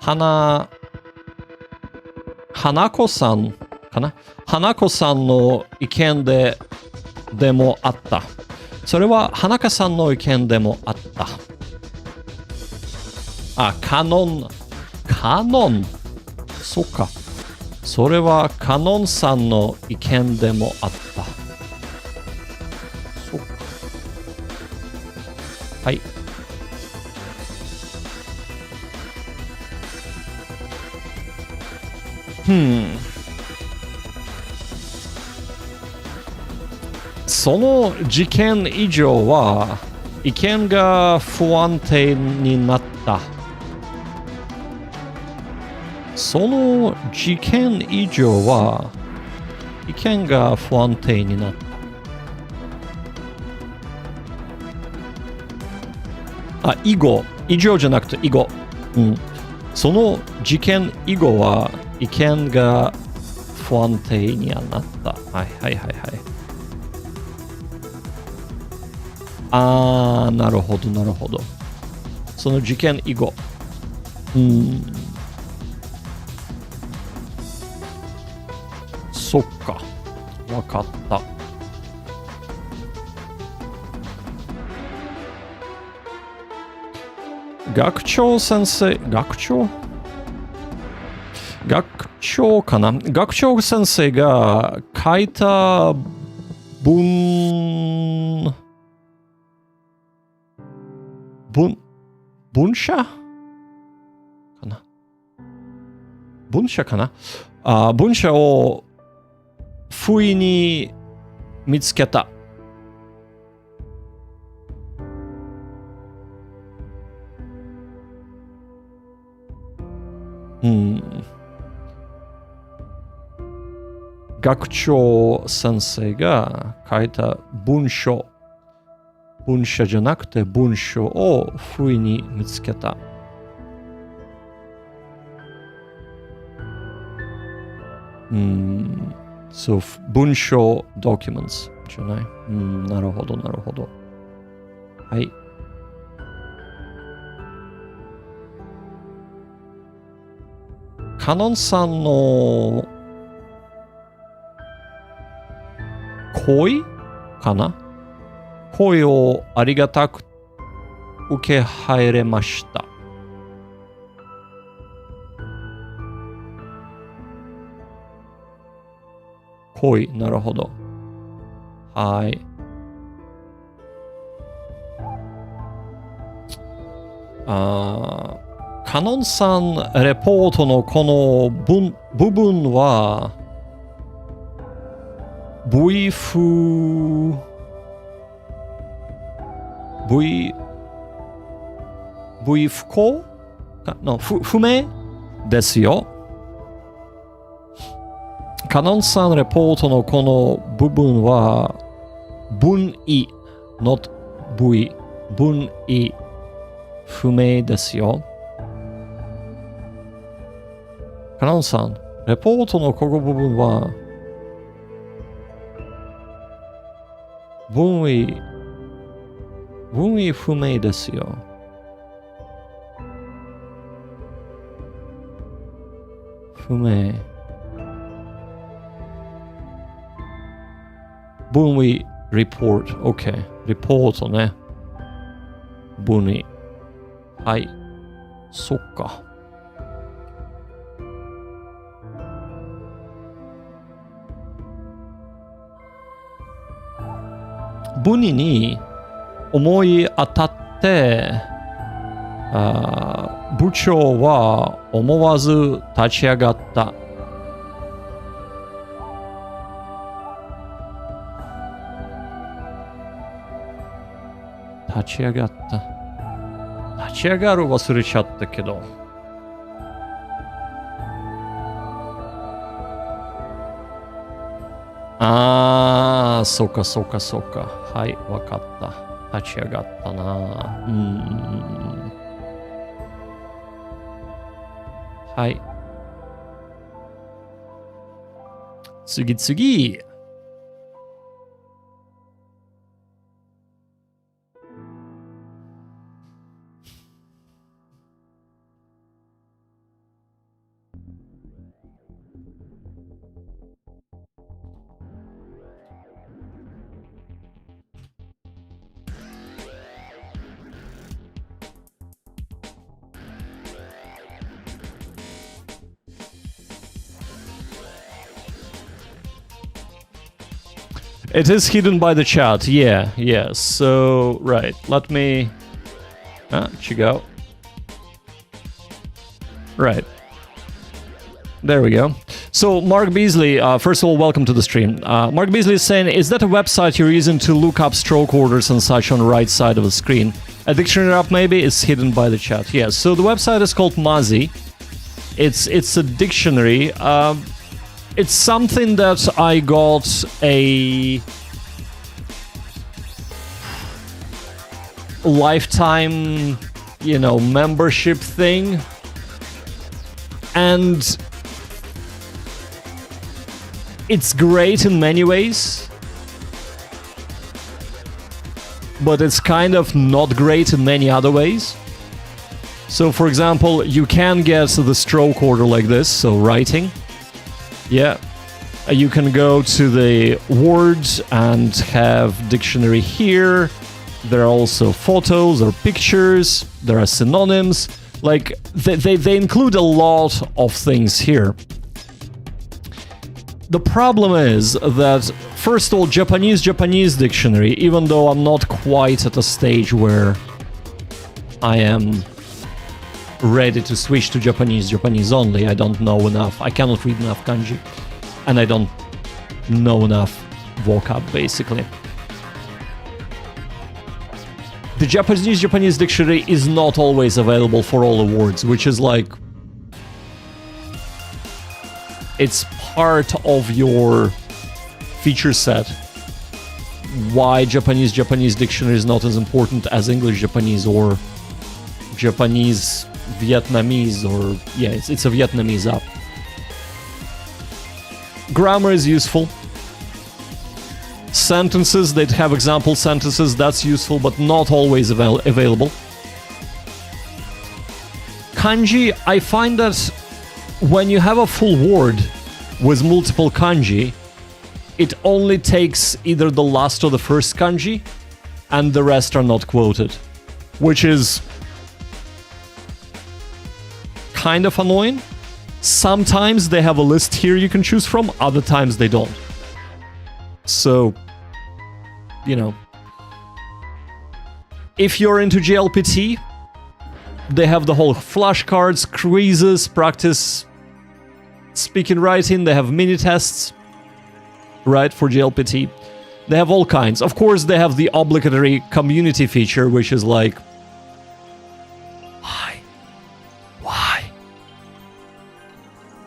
花子さんかな花子さんの意見でもあった。それは花子さんの意見でもあった。カノン。そっか。それはカノンさんの意見でもあった。そっか。はい。その事件以上は意見が不安定になった。その事件以上は意見が不安定になった。以後じゃなくて以後。その事件以後は意見が不安定にはなった。はい。なるほど。その事件以後。そっか。わかった。学長先生が書いた文社かな文社を不意に見つけた。学長先生が書いた文章じゃなくて文章を不意に見つけた。そう、文章 documents じゃない。なるほど。はい。カノンさんの恋かな恋をありがたく受け入れました。恋、なるほど。はい。カノンさんレポートのこの部分は Bui fu... Bui fuko? No, fume desu yo. カノンさんレポートのこの部分は文意 not 部意文意不明ですよ。カノンさんレポートのこの部分は文意不明ですよ。不明文意 report OK レポートね文意はいそっか文意に思い当たって部長は思わず立ち上がった。立ち上がった。立ち上がる忘れちゃったけど。そうかそうかそうか。はい、わかった。立ち上がったな。はい。次。It is hidden by the chat, yeah. So, right, let me... Chigo. Right. There we go. So, Mark Beasley, first of all, welcome to the stream. Mark Beasley is saying, is that a website you're using to look up stroke orders and such on the right side of the screen? A dictionary app, maybe? It's hidden by the chat. Yeah, so the website is called Mazi. It's a dictionary. It's something that I got a lifetime, membership thing. And it's great in many ways. But it's kind of not great in many other ways. So, for example, you can get the stroke order like this, so writing. Yeah, you can go to the words and have dictionary here. There are also photos or pictures. There are synonyms. Like, they include a lot of things here. The problem is that, first of all, Japanese dictionary, even though I'm not quite at a stage where I am ready to switch to Japanese only. I don't know enough. I cannot read enough kanji. And I don't know enough vocab, basically. The Japanese dictionary is not always available for all the words, which is like... It's part of your feature set. Why Japanese dictionary is not as important as English Japanese or Japanese Vietnamese, or yeah, it's a Vietnamese app. Grammar is useful. Sentences, they have example sentences, that's useful, but not always available. Kanji, I find that when you have a full word with multiple kanji, it only takes either the last or the first kanji, and the rest are not quoted, which is kind of annoying. Sometimes they have a list here you can choose from, other times they don't. So, if you're into GLPT, they have the whole flashcards, quizzes, practice speaking, writing, they have mini tests. right, for JLPT. They have all kinds. Of course, they have the obligatory community feature, which is like, why? Why?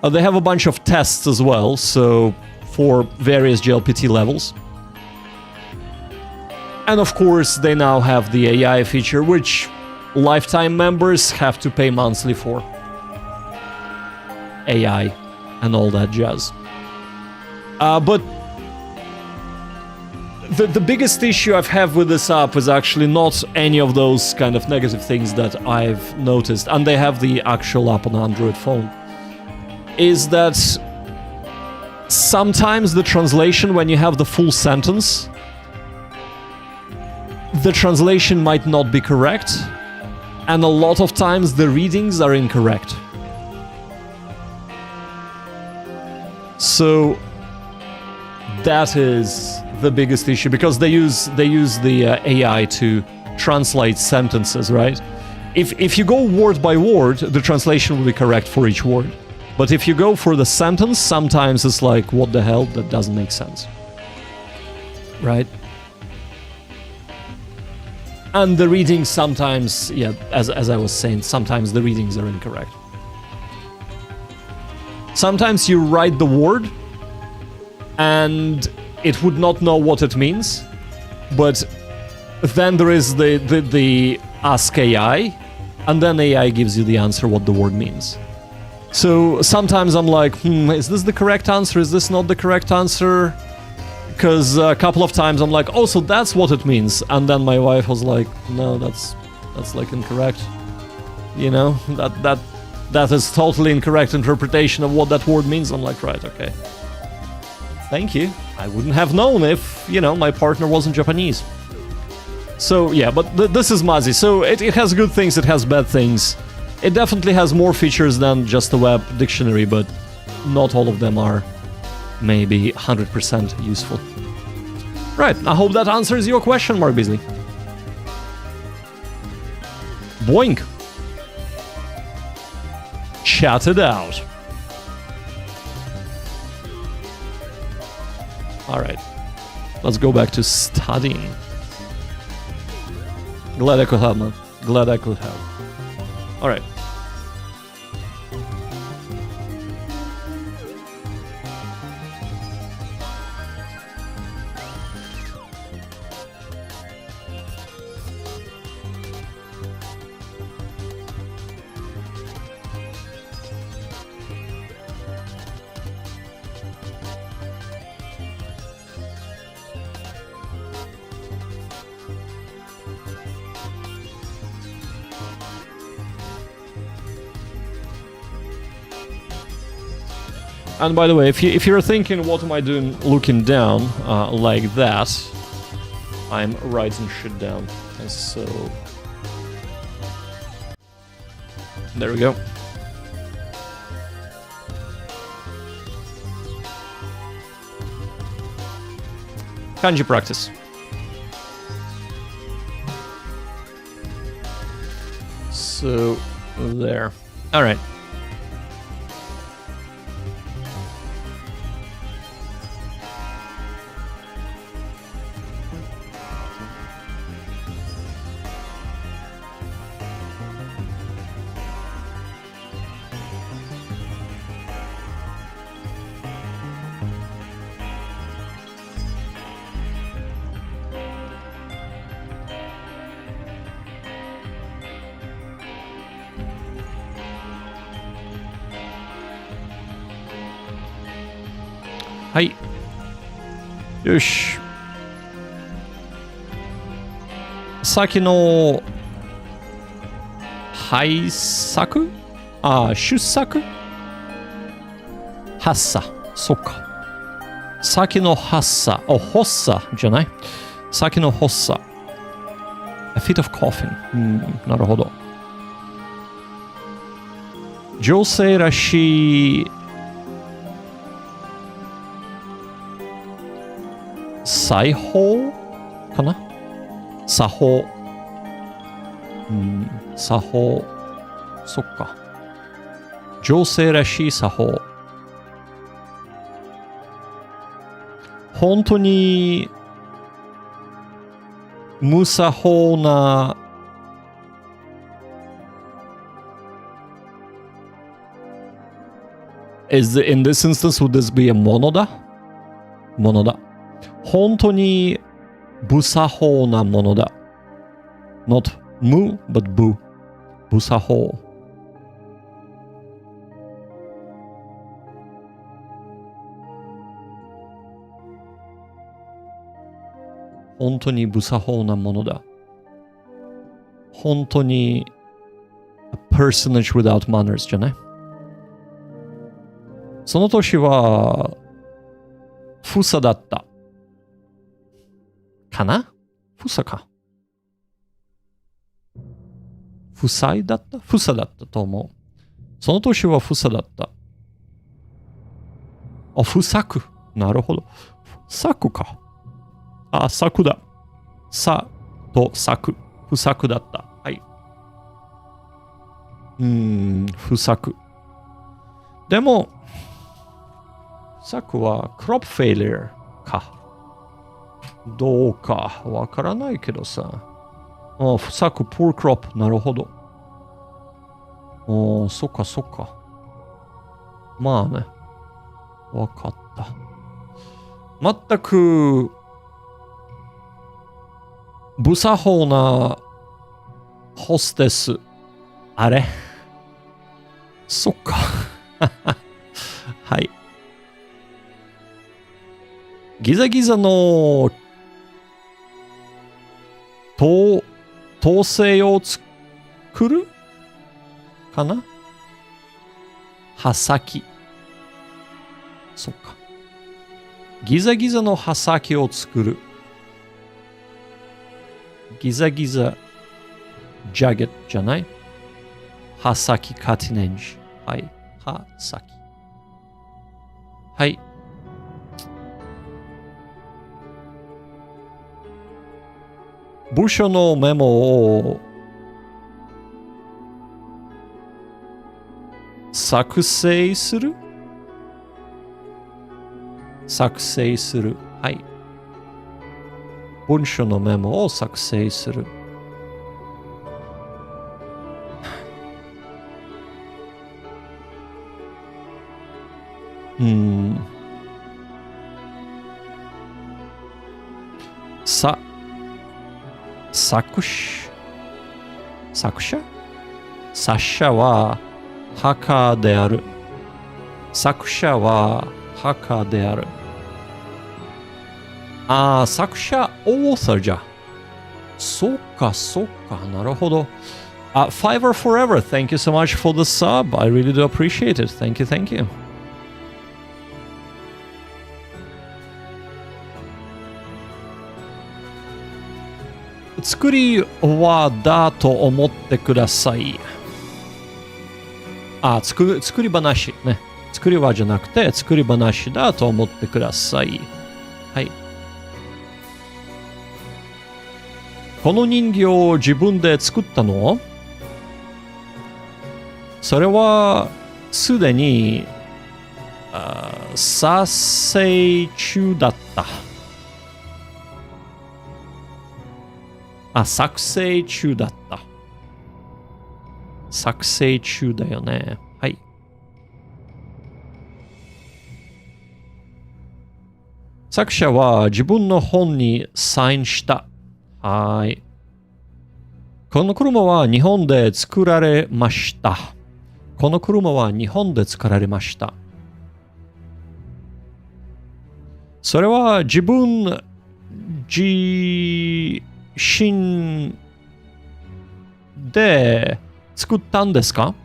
They have a bunch of tests as well, so for various JLPT levels. And of course, they now have the AI feature, which lifetime members have to pay monthly for. AI and all that jazz. But the biggest issue I've had with this app is actually not any of those kind of negative things that I've noticed, and they have the actual app on Android phone, is that sometimes the translation, when you have the full sentence, the translation might not be correct, and a lot of times the readings are incorrect. So that is the biggest issue, because they use the AI to translate sentences, right? If you go word by word, the translation will be correct for each word. But if you go for the sentence, sometimes it's like, what the hell, that doesn't make sense. Right? And the readings sometimes, yeah, as I was saying, sometimes the readings are incorrect. Sometimes you write the word and it would not know what it means, but then there is the ask AI, and then AI gives you the answer what the word means. So sometimes I'm like, is this the correct answer? Is this not the correct answer? Because a couple of times I'm like, oh, so that's what it means. And then my wife was like, no, that's like incorrect. You know, that is totally incorrect interpretation of what that word means. I'm like, right, okay. Thank you. I wouldn't have known if, you know, my partner wasn't Japanese. So yeah, but this is Mazi. So it has good things, it has bad things. It definitely has more features than just the web dictionary, but not all of them are maybe 100% useful. Right, I hope that answers your question, Mark Beasley. Boink. Chat it out. Alright, let's go back to studying. Glad I could help, man. Glad I could help. Alright. And by the way, if you're thinking, what am I doing looking down like that, I'm writing shit down. And so there we go. Kanji practice. So there. All right. Hi. Yosh. Saki no haisaku? Shussaku? Hassa. そっか。先の発作。発作じゃない？先の発作。A fit of coughing. なるほど。女性らしい裁縫かな？作法。作法。そっか。女性らしい作法。本当に無作法なin this instance, would this be a ものだ本当に無作法なものだ。not 無 but 無作法。本当に無作法なものだ。本当に a personage without manners じゃない？その年は、ふさだった。かな？ふさか。ふさだったと思う。その年はふさだった。あ、不作。なるほど。作か。あ、作だ。さと作。不作だった。はい。不作。でも、作は crop failure か。どうかわからないけどさ。不作 poor crop。なるほど。そっか。まあね。わかった。全く無作法なホステス。あれそっか。はい。ギザギザの統制を作るかな？刃先。そっか。ギザギザの刃先を作る。ギザギザ、ジャゲットじゃない？刃先カティネンジ。はい。刃先。はい。部署のメモを作成する。はい。文章のメモを作成する。作者はハカーである。作者はハカーである。作者、author じゃ。そっか。なるほど。Fiverr Forever, thank you so much for the sub. I really do appreciate it. Thank you. 作りはだと思ってください。作り話ね。作りはじゃなくて、作り話だと思ってください。はい。この人形を自分で作ったの？それはすでに作成中だった。作成中だった。作成中だよね。はい。作者は自分の本にサインした。はい。この車は日本で作られました。この車は日本で作られました。それは自分自身で作ったんですか？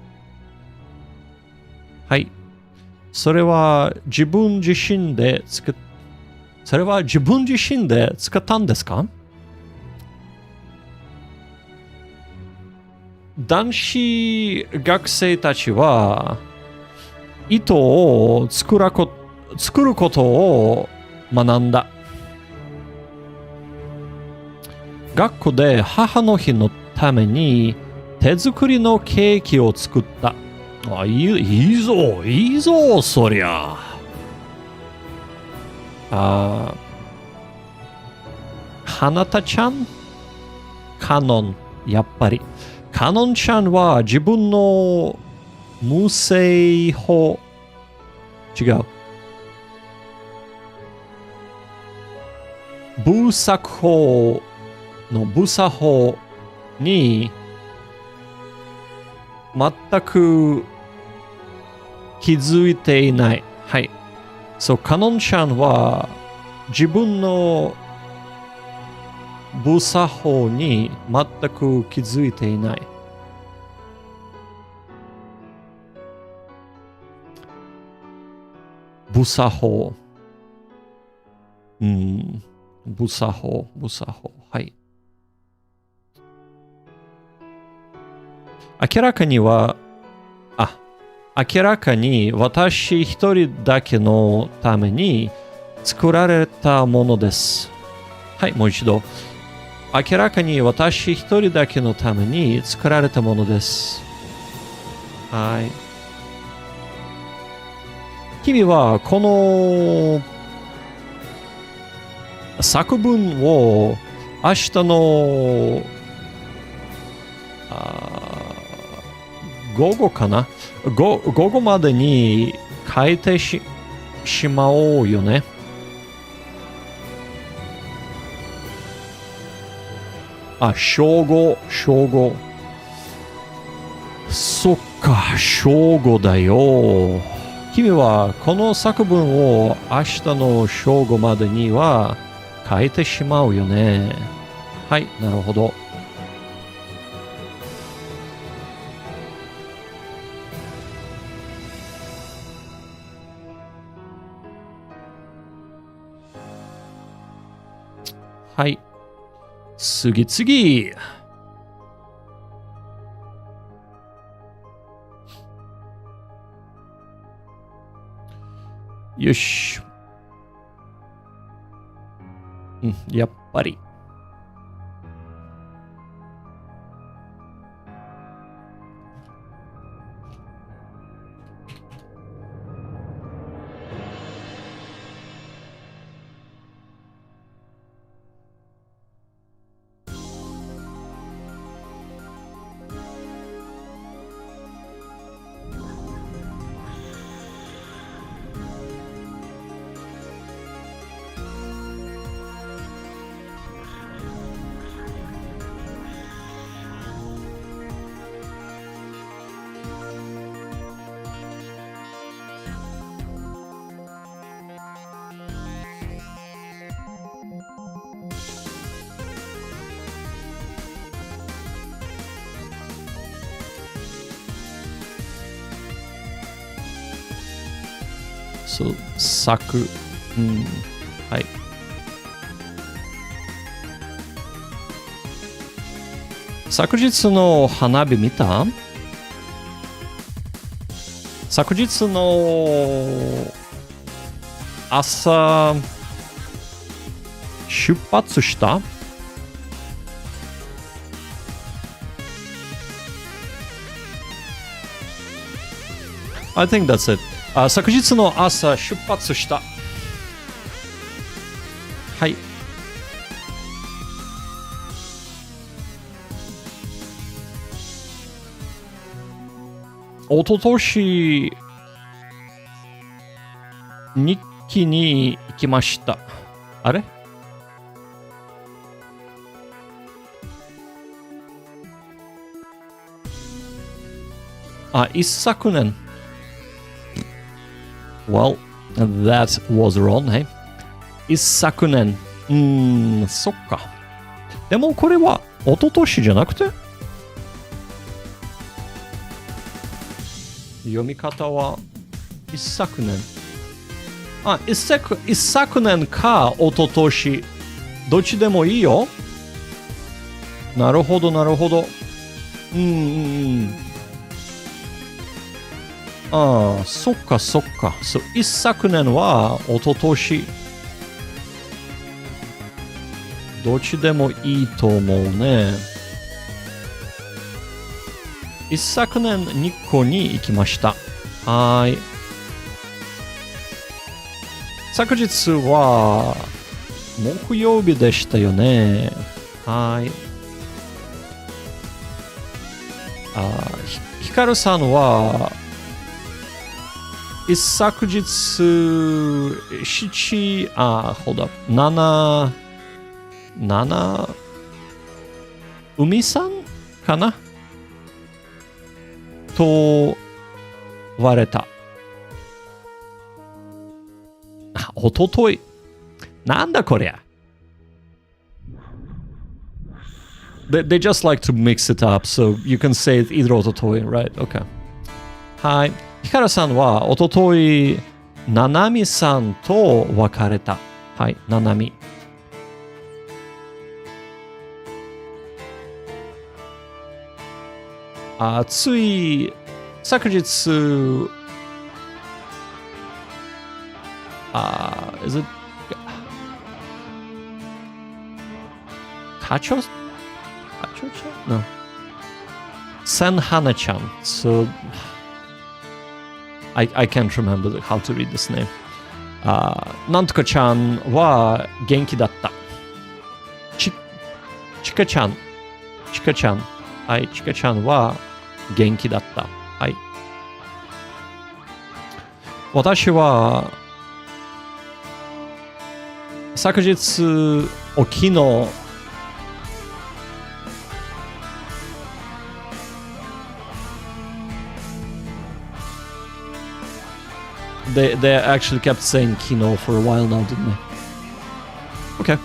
はい。それは自分自身で作ったんですか？男子学生たちは糸を作ることを学んだ。学校で母の日のために手作りのケーキを作った。いいぞ、そりゃ。花田ちゃんカノン。やっぱり。カノンちゃんは自分の無声法。違う。部作法の部作法に全く気づいていない。はい。そう、カノンちゃんは自分の部作法に全く気づいていない。部作法。部作法。はい。明らかに私一人だけのために作られたものです。はい、もう一度。明らかに私一人だけのために作られたものです。はい。君はこの作文を明日の午後かな午後までに書いてしまおうよね。正午。そっか、正午だよ。君はこの作文を明日の正午までには書いてしまうよね。はい、なるほど。はい。次。よし。やっぱり。そう、はい。昨日の花火見た？昨日の朝出発した？I think that's it. 昨日の朝出発した。はい。おととし日記に行きました。あれ？一昨年。Well, that was wrong, hey? 一昨年。そっか。でもこれは一昨年じゃなくて？読み方は一昨年。一昨年か一昨年。どっちでもいいよ。なるほど。そっか。そう、一昨年は一昨年。どっちでもいいと思うね。一昨年日光に行きました。はい。昨日は木曜日でしたよね。はい。ヒカルさんは一昨日hold up 7海さんかなと割れた。おととい。なんだこりゃ。They just like to mix it up, so you can say it either おととい, right? Okay. はい。ヒカルさんはおととい、ナナミさんと別れた。はい、ナナミ。つい、昨日、is it カチョNo. センハナちゃん。So, I can't remember how to read this name. なんとかちゃんは元気だった。チカちゃん。はい、チカちゃんは元気だった。はい。私は昨日、昨日、They actually kept saying Kino for a while now, didn't they? Okay.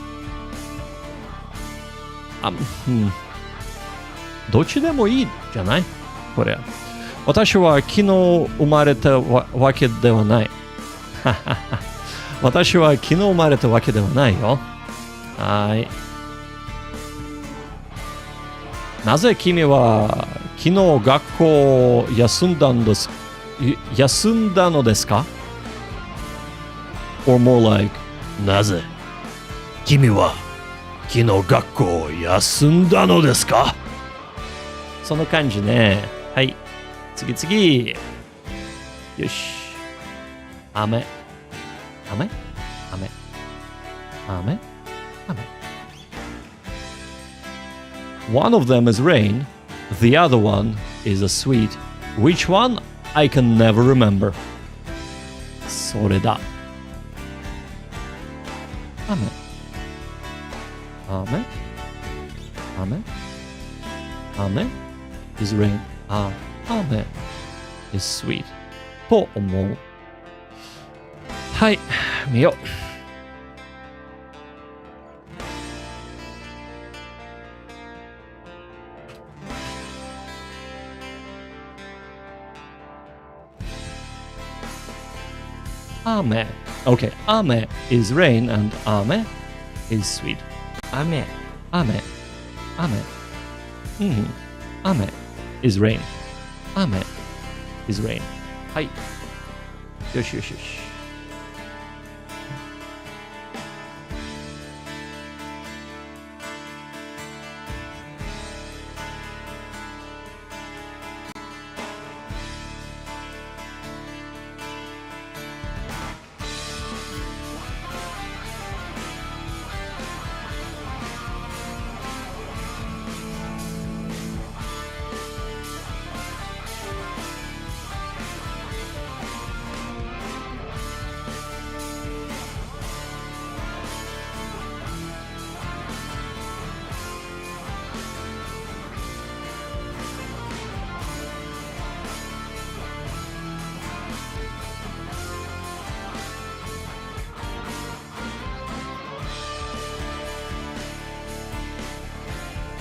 どっちでもいいじゃないこれ。私は昨日生まれたわけではない。私は昨日生まれたわけではないよ。はい。なぜ君は昨日学校を休んだのですか Or more like なぜ君は昨日学校を休んだのですかその感じね。はい。次。よし。雨。One of them is rain, the other one is a sweet. Which one? I can never remember. それだ。雨 is rain. 雨 is sweet. と思う。はい、見よう。Ame. Okay, ame is rain and ame is sweet. Ame. Ame is rain. Ame is rain. はい。よし。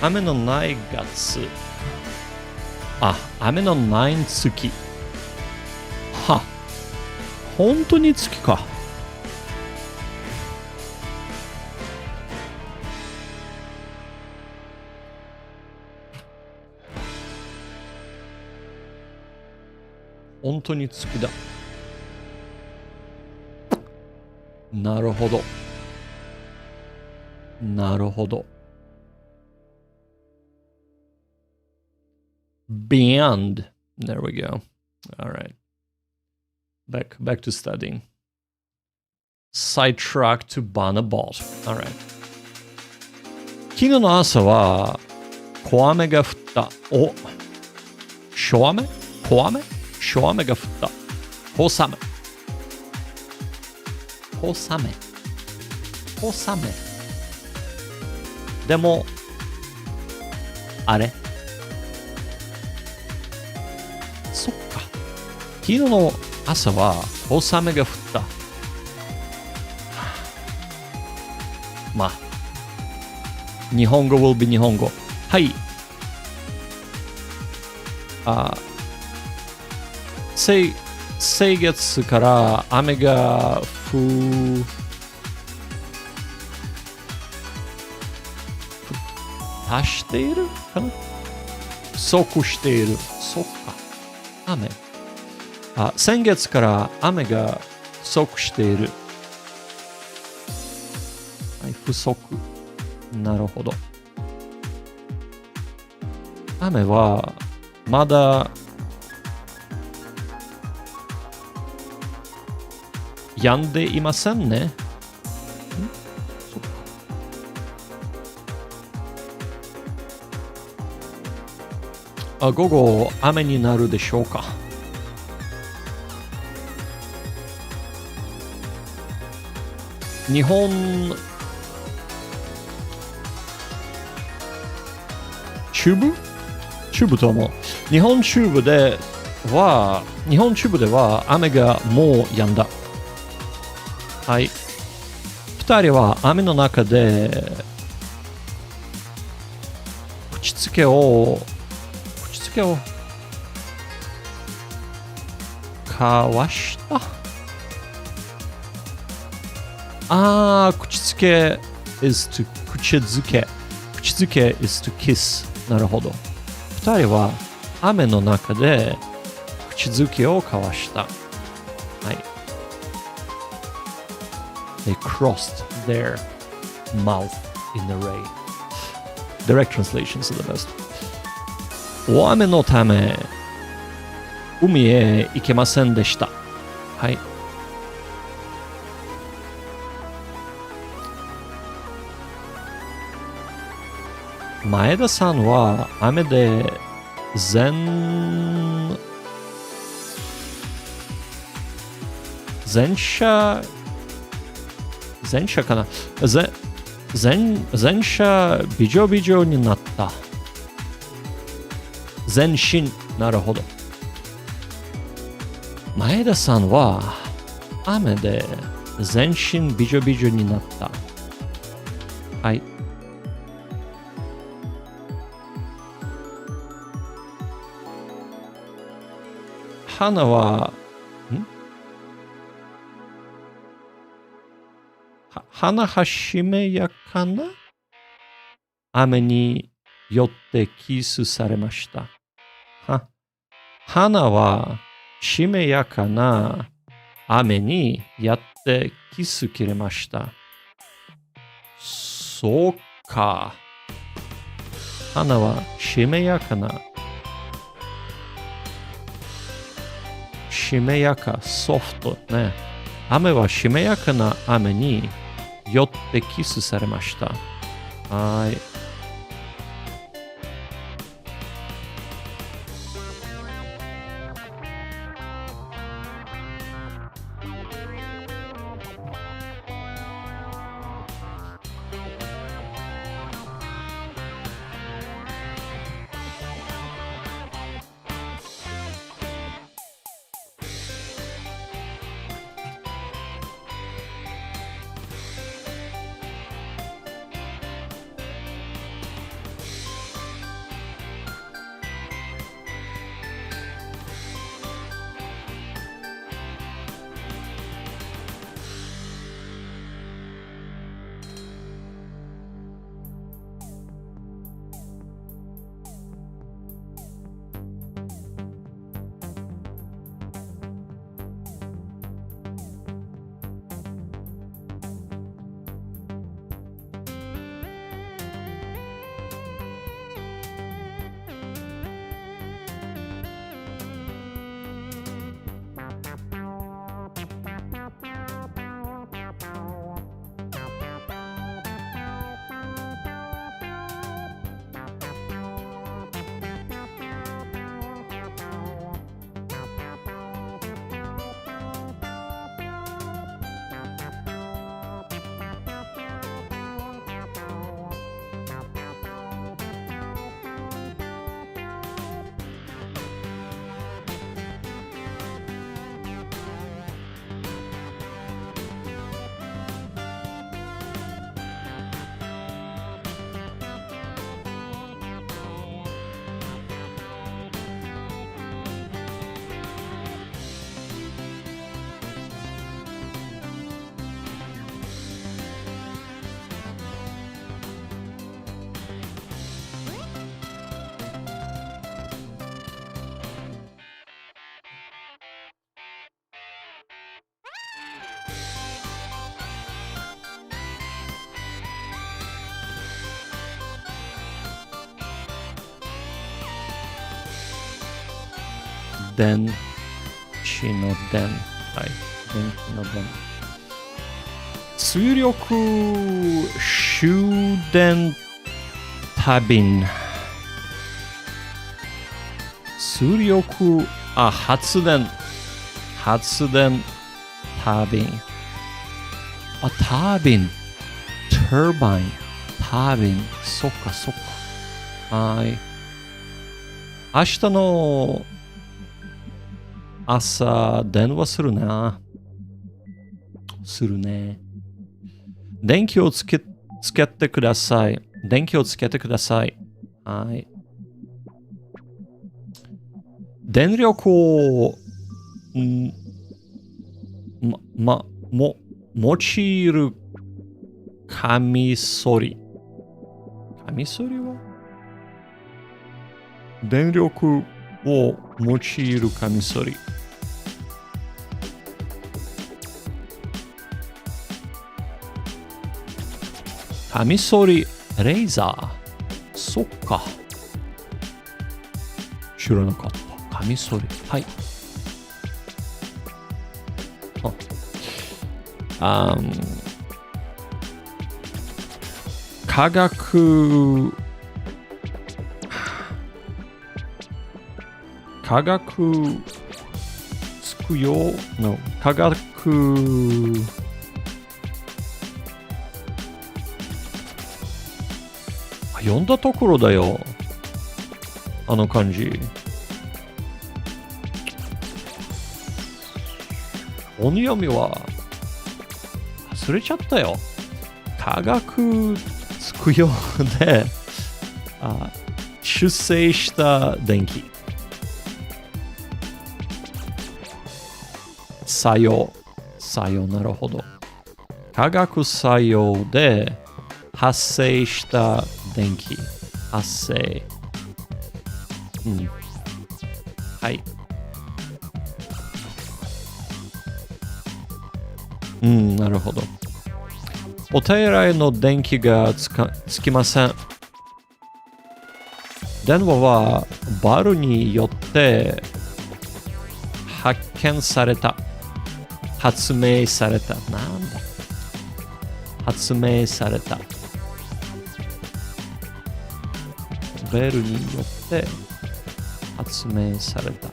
雨のない月。雨のない月。本当に月か。本当に月だ。なるほど。Beyond. There we go. All right. Back to studying. sidetracked to burn a boat. Alright. 昨日の朝は小雨が降った。お、小雨小雨小雨が降った。小雨。小雨。小雨。でも、あれそっか。昨日の朝は小雨が降った。まあ、日本語 will be 日本語。はい。先月から雨が足しているかな不足している。そっか。雨。先月から雨が不足している。はい、不足。なるほど。雨はまだ止んでいませんね。午後雨になるでしょうか。日本中部と思う。日本中部では雨がもう止んだ。はい。二人は雨の中で口つけを交わした。口つけ is to 口づけ is to kiss。なるほど。二人は雨の中で口づけを交わした。はい。They crossed their mouth in the rain. Direct translations are the best. 大雨のため海へ行けませんでした。はい。前田さんは雨で全車かな全車ビジョビジョになった。全身。なるほど。前田さんは雨で全身ビジョビジョになった。はい。花は花はしめやかな雨によってキスされました。花はしめやかな雨にやってキス切れました。そうか。花はしめやかな。しめやか、ソフトね。雨はしめやかな雨によってキスされました。はい。電池の電。はい。電気の電。水力終電多便。水力、発電多便。タービン。turbine。タービン。そっか。はい。明日の朝、電話するな。電気をつけてください。はい。電力を、用いるカミソリ。カミソリは電力を用いるカミソリ。カミソリ、レーザー。そっか。知らなかった。カミソリ。はい。科学つくよの科学読んだところだよ。あの漢字。音読みは忘れちゃったよ。科学つくよで出生した電気。作用、なるほど。化学作用で発生した電気。発生。はい。なるほど。お手洗いの電気がつきません。電話はバルによって発明された。発明された。ベルによって発明された。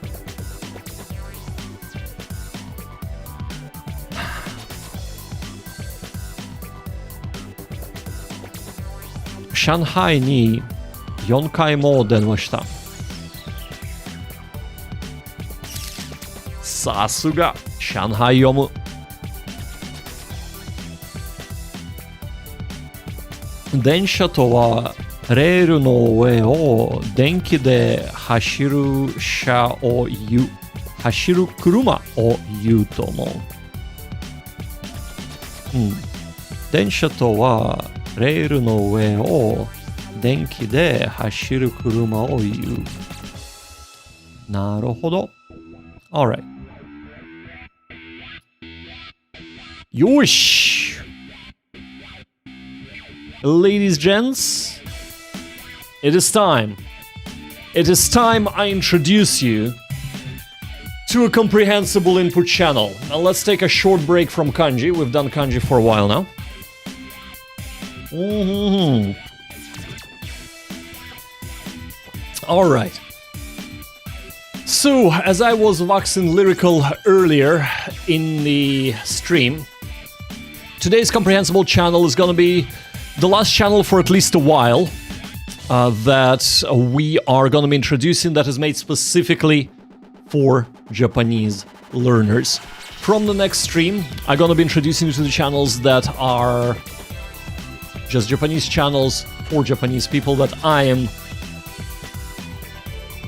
上海に4回も電話した。さすが、上海読む。電車とはレールの上を電気で走る車を言うと思う。電車とはレールの上を電気で走る車を言う。なるほど。Alright. よし。Ladies, gents, it is time. It is time I introduce you to a Comprehensible Input channel. Now let's take a short break from Kanji. We've done Kanji for a while now. Alright. So, as I was waxing lyrical earlier in the stream, today's Comprehensible channel is gonna be the last channel for at least a while that we are gonna be introducing, that is made specifically for Japanese learners. From the next stream, I'm gonna be introducing you to the channels that are just Japanese channels for Japanese people that I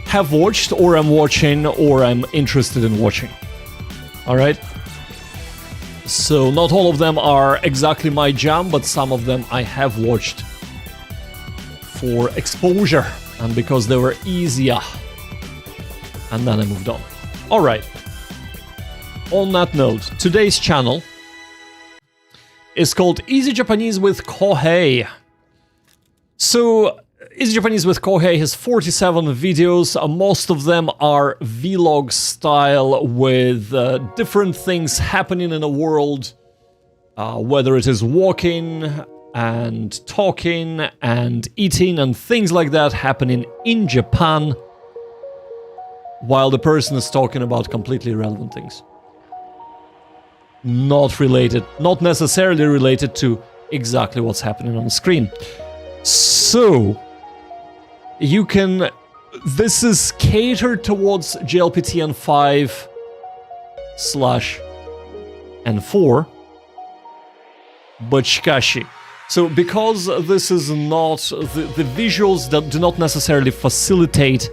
have watched, or I'm watching, or I'm interested in watching. Alright? So not all of them are exactly my jam, but some of them I have watched for exposure and because they were easier. And then I moved on. Alright. On that note, today's channel is called Easy Japanese with Kohei. So Easy Japanese with Kohei has 47 videos. Most of them are vlog style with different things happening in the world, whether it is walking and talking and eating and things like that happening in Japan while the person is talking about completely irrelevant things. Not necessarily related to exactly what's happening on the screen. So, this is catered towards JLPT N5/N4, but shikashi. So because this is not, the visuals that do not necessarily facilitate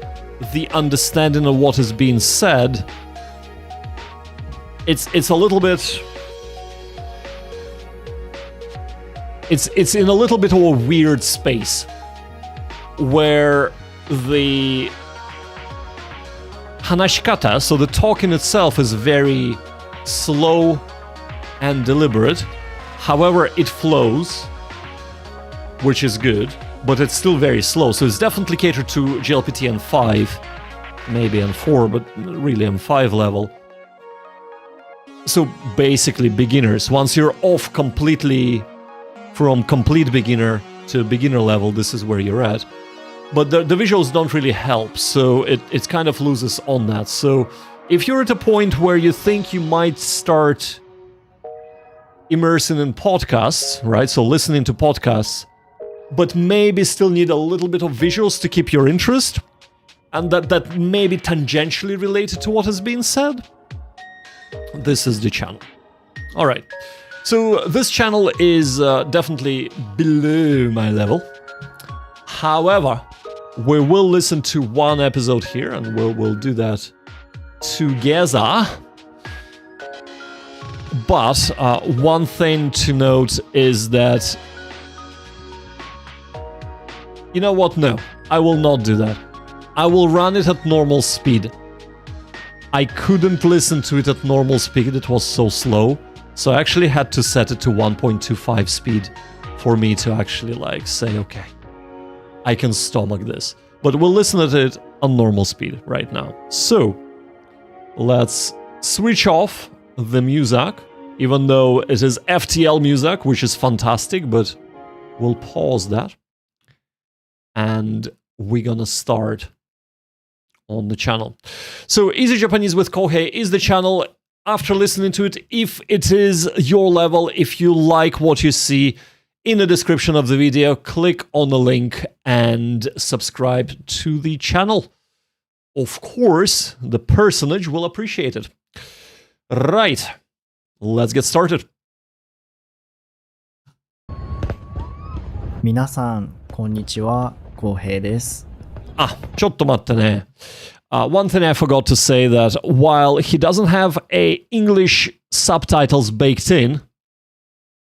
the understanding of what is being said, it's a little bit, it's in a little bit of a weird space where the hanashikata, so the talking itself, is very slow and deliberate. However, it flows, which is good, but it's still very slow. So it's definitely catered to JLPT N5, maybe N4, but really N5 level. So basically beginners. Once you're off completely from complete beginner to beginner level, this is where you're at. But the visuals don't really help, so it kind of loses on that. So if you're at a point where you think you might start immersing in podcasts, right? So listening to podcasts, but maybe still need a little bit of visuals to keep your interest, and that may be tangentially related to what is being said, this is the channel. All right. So this channel is definitely below my level. However, we will listen to one episode here, and we'll do that together. But one thing to note is that, you know what? No, I will not do that. I will run it at normal speed. I couldn't listen to it at normal speed, it was so slow. So I actually had to set it to 1.25 speed for me to actually like say, okay, I can stomach this. But we'll listen to it on normal speed right now. So let's switch off the music, even though it is FTL music, which is fantastic, but we'll pause that. And we're gonna start on the channel. So Easy Japanese with Kohei is the channel. After listening to it, if it is your level, if you like what you see in the description of the video, click on the link and subscribe to the channel. Of course, the personage will appreciate it. Right, let's get started. 皆さん、こんにちは、浩平です。ちょっと待ってね。One thing I forgot to say that while he doesn't have a English subtitles baked in,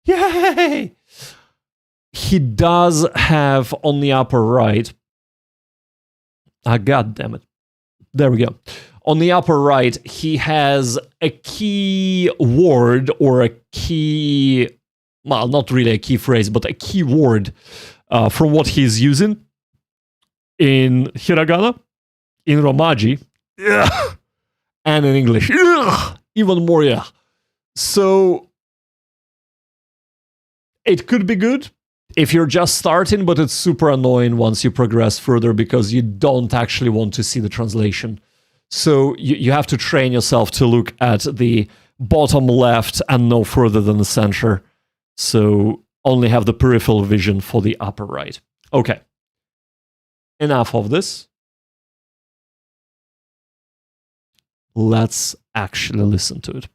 yay! He does have on the upper right. God damn it. There we go. On the upper right, he has a key word or a key, well, not really a key phrase, but a key word from what he's using in hiragana, in romaji, and in English. Even more, yeah. So it could be good if you're just starting, but it's super annoying once you progress further because you don't actually want to see the translation. So you have to train yourself to look at the bottom left and no further than the center. So only have the peripheral vision for the upper right. Okay. Enough of this. Let's actually listen to it.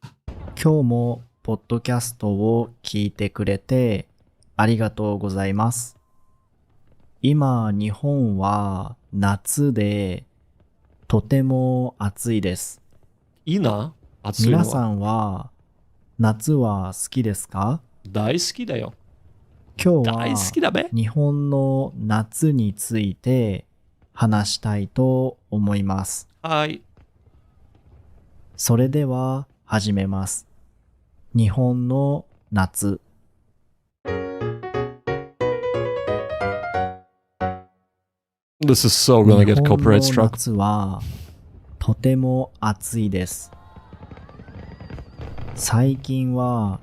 今日もポッドキャストを聞いてくれてありがとうございます。今、日本は夏でとても暑いです。いいな、暑いのは。皆さんは夏は好きですか？大好きだよ。今日大好きだべ。は日本の夏について話したいと思います。はい。それでは始めます。日本の夏。This is so gonna 日 get 本 copyright の struck. 夏はとても暑いです。最近は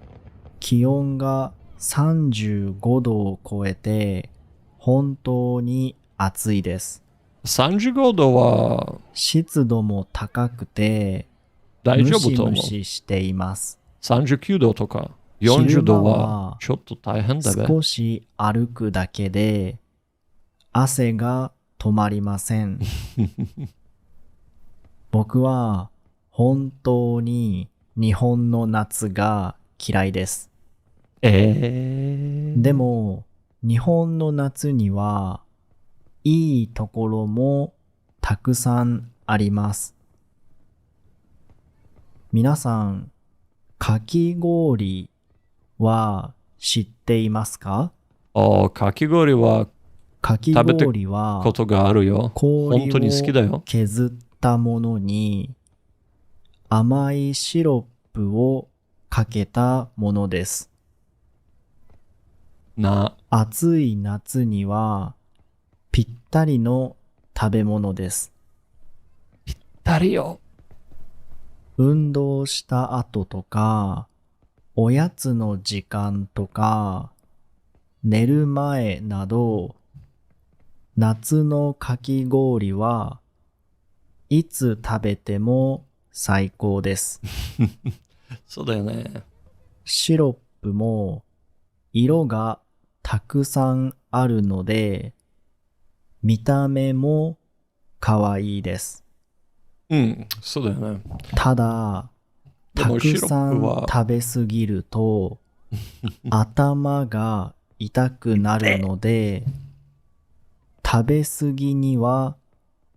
気温が35度を超えて本当に暑いです。35度は湿度も高くて大丈ムシ夫と思う。ムシしています。39度とか40昼間度ははちょっと大変だべ。少し歩くだけで汗が止まりません。僕は本当に日本の夏が嫌いです。でも日本の夏にはいいところもたくさんあります。皆さん、かき氷は知っていますか？かき氷はかき氷はことがあるよ。氷本当に好きだをよ。削ったものに甘いシロップをかけたものです。暑い夏にはぴったりの食べ物です。ぴったりよ。運動した後とか、おやつの時間とか、寝る前など、夏のかき氷はいつ食べても最高です。そうだよね。シロップも色がたくさんあるので、見た目も可愛いです。うん、そうだよね。ただ、たくさん食べすぎると頭が痛くなるので、食べすぎには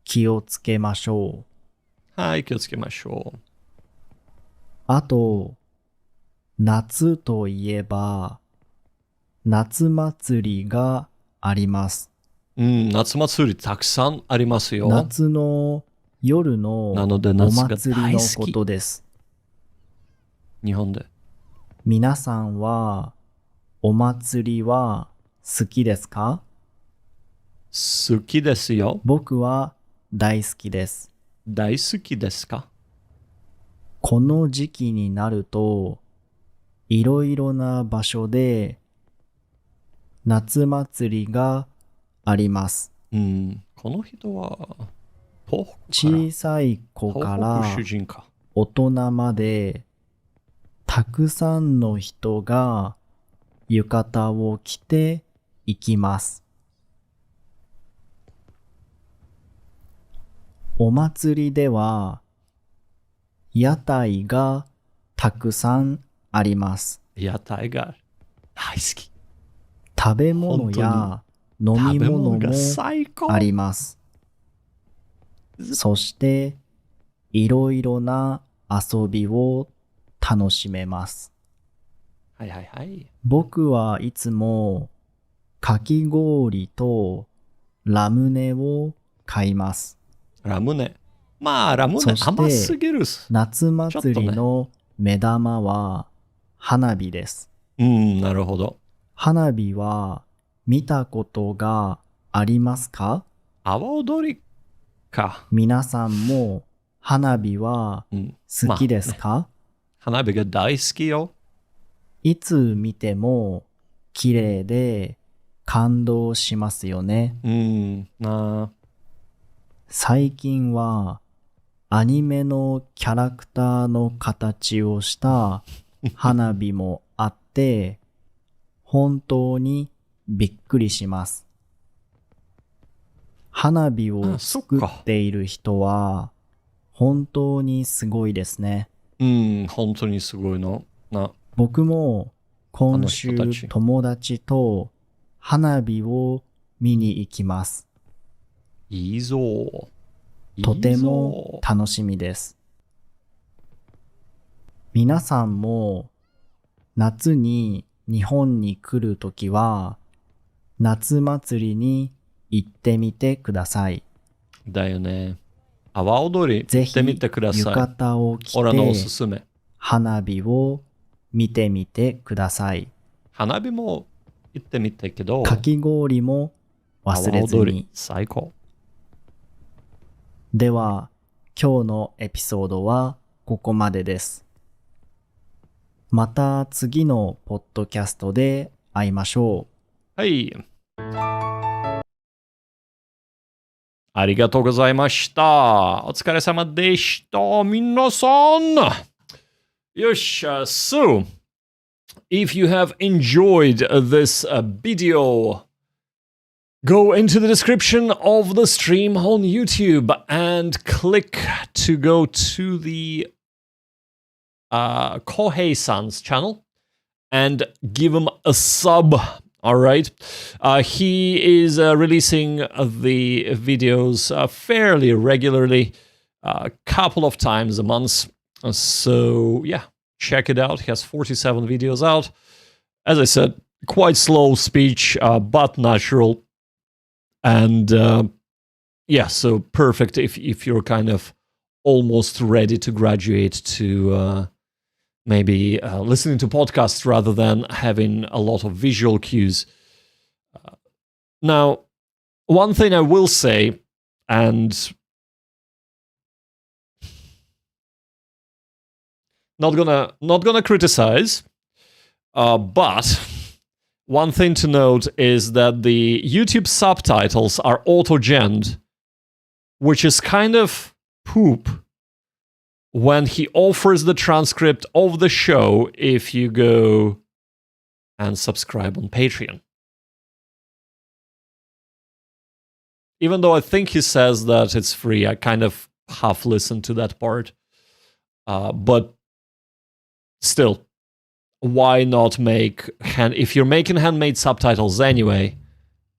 気をつけましょう。はい、気をつけましょう。あと、夏といえば、夏祭りがあります。夏祭りたくさんありますよ。夏の夜のお祭りのことです。日本で。皆さんは、お祭りは好きですか？好きですよ。僕は大好きです。大好きですか？この時期になると、いろいろな場所で夏祭りがあります。この人は小さい子から大人までたくさんの人が浴衣を着て行きます。お祭りでは屋台がたくさんあります。屋台が大好き。食べ物や飲み物もあります。そしていろいろな遊びを楽しめます。はいはいはい。僕はいつもかき氷とラムネを買います。ラムネ。まあラムネ甘すぎる。夏祭りの目玉は花火です。なるほど。花火は見たことがありますか？阿波踊りか。皆さんも花火は好きですか？花火が大好きよ。いつ見ても綺麗で感動しますよね。最近はアニメのキャラクターの形をした花火もあって本当にびっくりします。花火を作っている人は本当にすごいですね。本当にすごいの。僕も今週友達と花火を見に行きます。いいぞ。とても楽しみです。皆さんも夏に日本に来るときは夏祭りに行ってみてください。だよね。阿波踊り行ってみてください。ぜひ浴衣を着俺のおすすめ。花火を見てみてください。花火も行ってみたけど、かき氷も忘れずに。最高。では、今日のエピソードはここまでです。また次のポッドキャストで会いましょう。はい。ありがとうございました。お疲れ様でした。皆さん。よし、so, if you have enjoyed this video, go into the description of the stream on YouTube and click to go to the Kohei-san's channel and give him a sub. All right. He is releasing the videos fairly regularly, a couple of times a month. So yeah, check it out. He has 47 videos out. As I said, quite slow speech, but natural. And yeah, so perfect if you're kind of almost ready to graduate to maybe listening to podcasts rather than having a lot of visual cues. Now, one thing I will say, and not gonna criticize, but one thing to note is that the YouTube subtitles are auto-genned, which is kind of poop when he offers the transcript of the show if you go and subscribe on Patreon. Even though I think he says that it's free, I kind of half listened to that part. But still, why not make if you're making handmade subtitles anyway,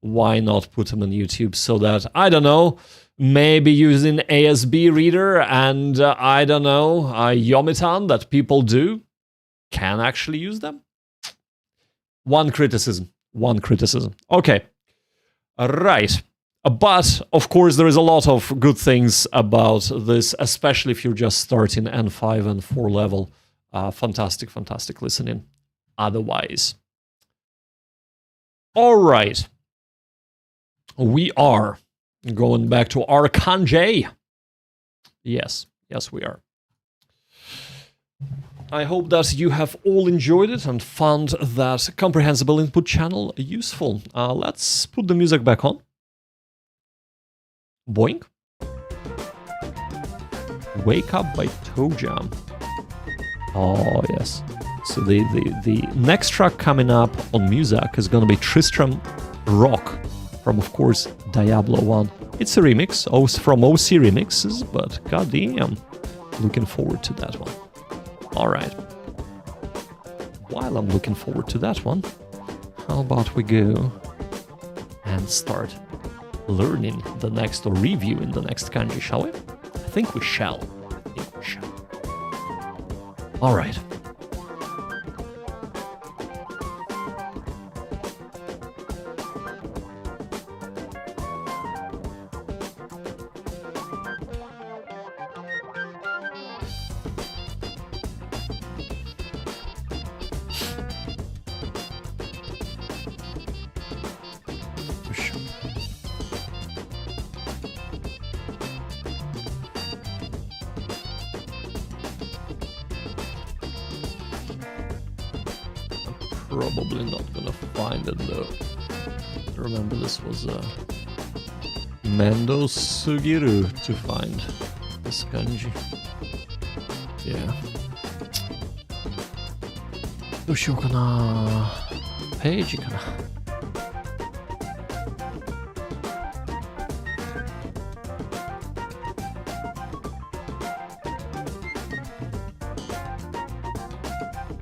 why not put them on YouTube so that, I don't know, maybe using ASB reader and I don't know, Yomitan that people do can actually use them? One criticism. Okay. Right. But, of course, there is a lot of good things about this, especially if you're just starting N5 and 4 level. Fantastic listening. Otherwise. All right. We are going back to our Kanji. Yes, we are. I hope that you have all enjoyed it and found that Comprehensible Input channel useful. Let's put the music back on. Boing. Wake Up by Toe Jam. Oh, yes. So the next track coming up on Muzak is going to be Tristram Rock from, of course, Diablo 1. It's a remix from OC Remixes, but goddamn, looking forward to that one. All right. While I'm looking forward to that one, how about we go and start learning the next, or reviewing the next kanji, shall we? I think we shall. All right. Probably not gonna find it though. Remember, this was Mendo Sugiru to find this kanji. Yeah. どうしようかな。ページかな。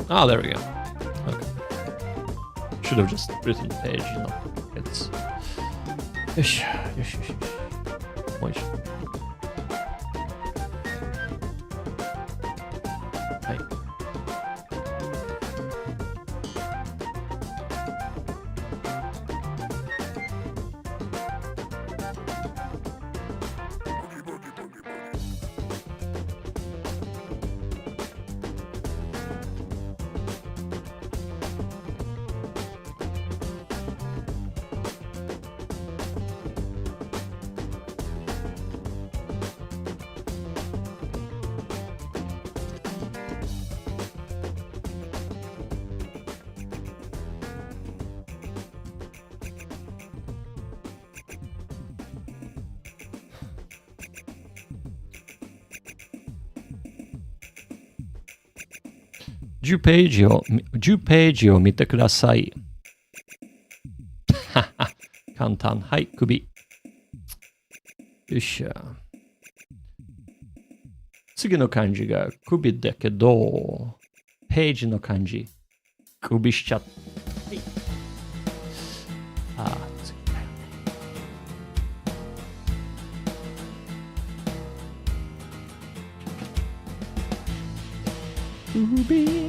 Ah, there we go. Okay. Should have just written the page, you know. It's... Yosh. Wait. Hey. 10ページを見てください。簡単。はい、首。よっしゃ。次の漢字が首だけど、ページの漢字、首しちゃった。はい、あ、次だよね。首。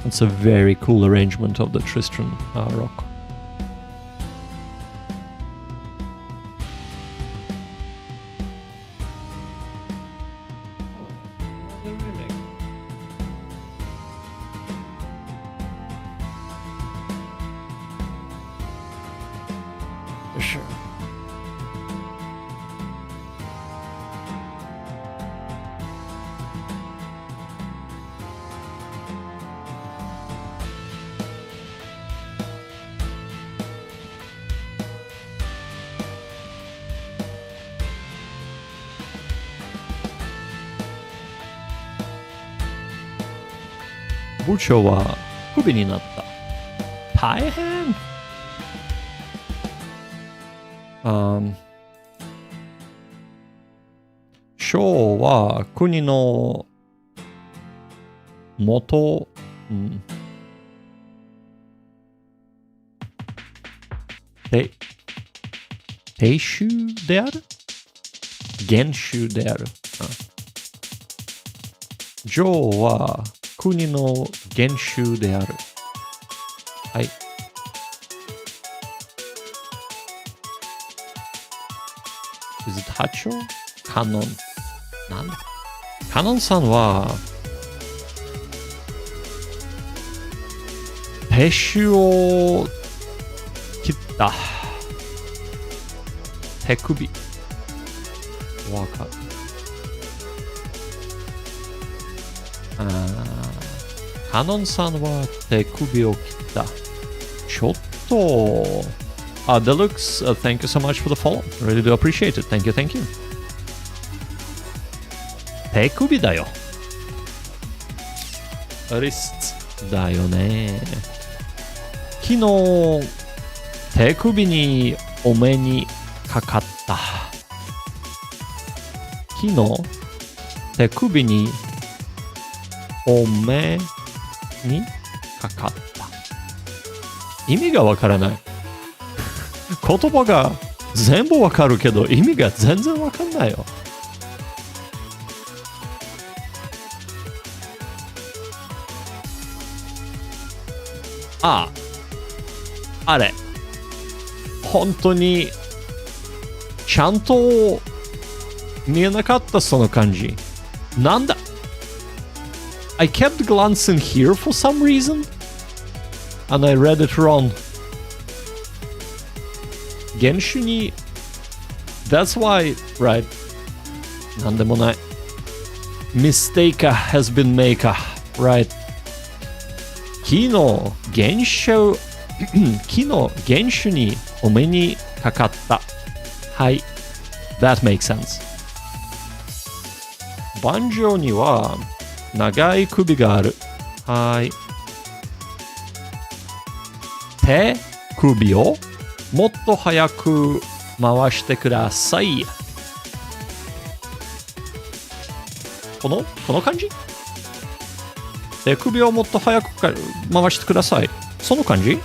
It's a very cool arrangement of the Tristan rock. Sure.部長はクビになった。大変。省は国の元、定州である？元州である。省は国の元州である。はい。Is it Hacho? カノン。なんだ？カノンさんは、定州を切った。手首。わかる。カノンさんは手首を切った。ちょっと。Deluxe, thank you so much for the follow. Really do appreciate it. Thank you. 手首だよ。リストだよね。昨日、手首にお目にかかった。昨日、手首にお目にかかった。意味がわからない。言葉が全部わかるけど意味が全然わかんないよ。あれ。本当にちゃんと見えなかったその感じ。なんだ？ I kept glancing here for some reason and I read it wrong. 原種に That's why, right? なんでもない。Mistake has been made, right? 昨日原種にお目にかかった。はい。That makes sense. 盤上には長い首がある。はい。手首をもっと早く回してください。この感じ？手首をもっと早く回してください。その感じ？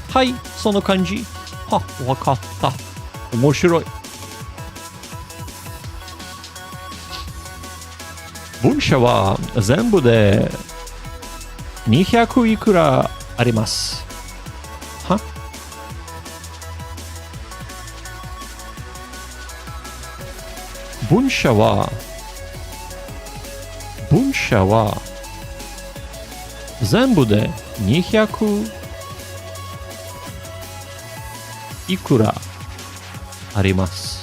はい、その感じ。わかった。面白い。文章は全部で200いくらあります。文章は全部で200いくらあります。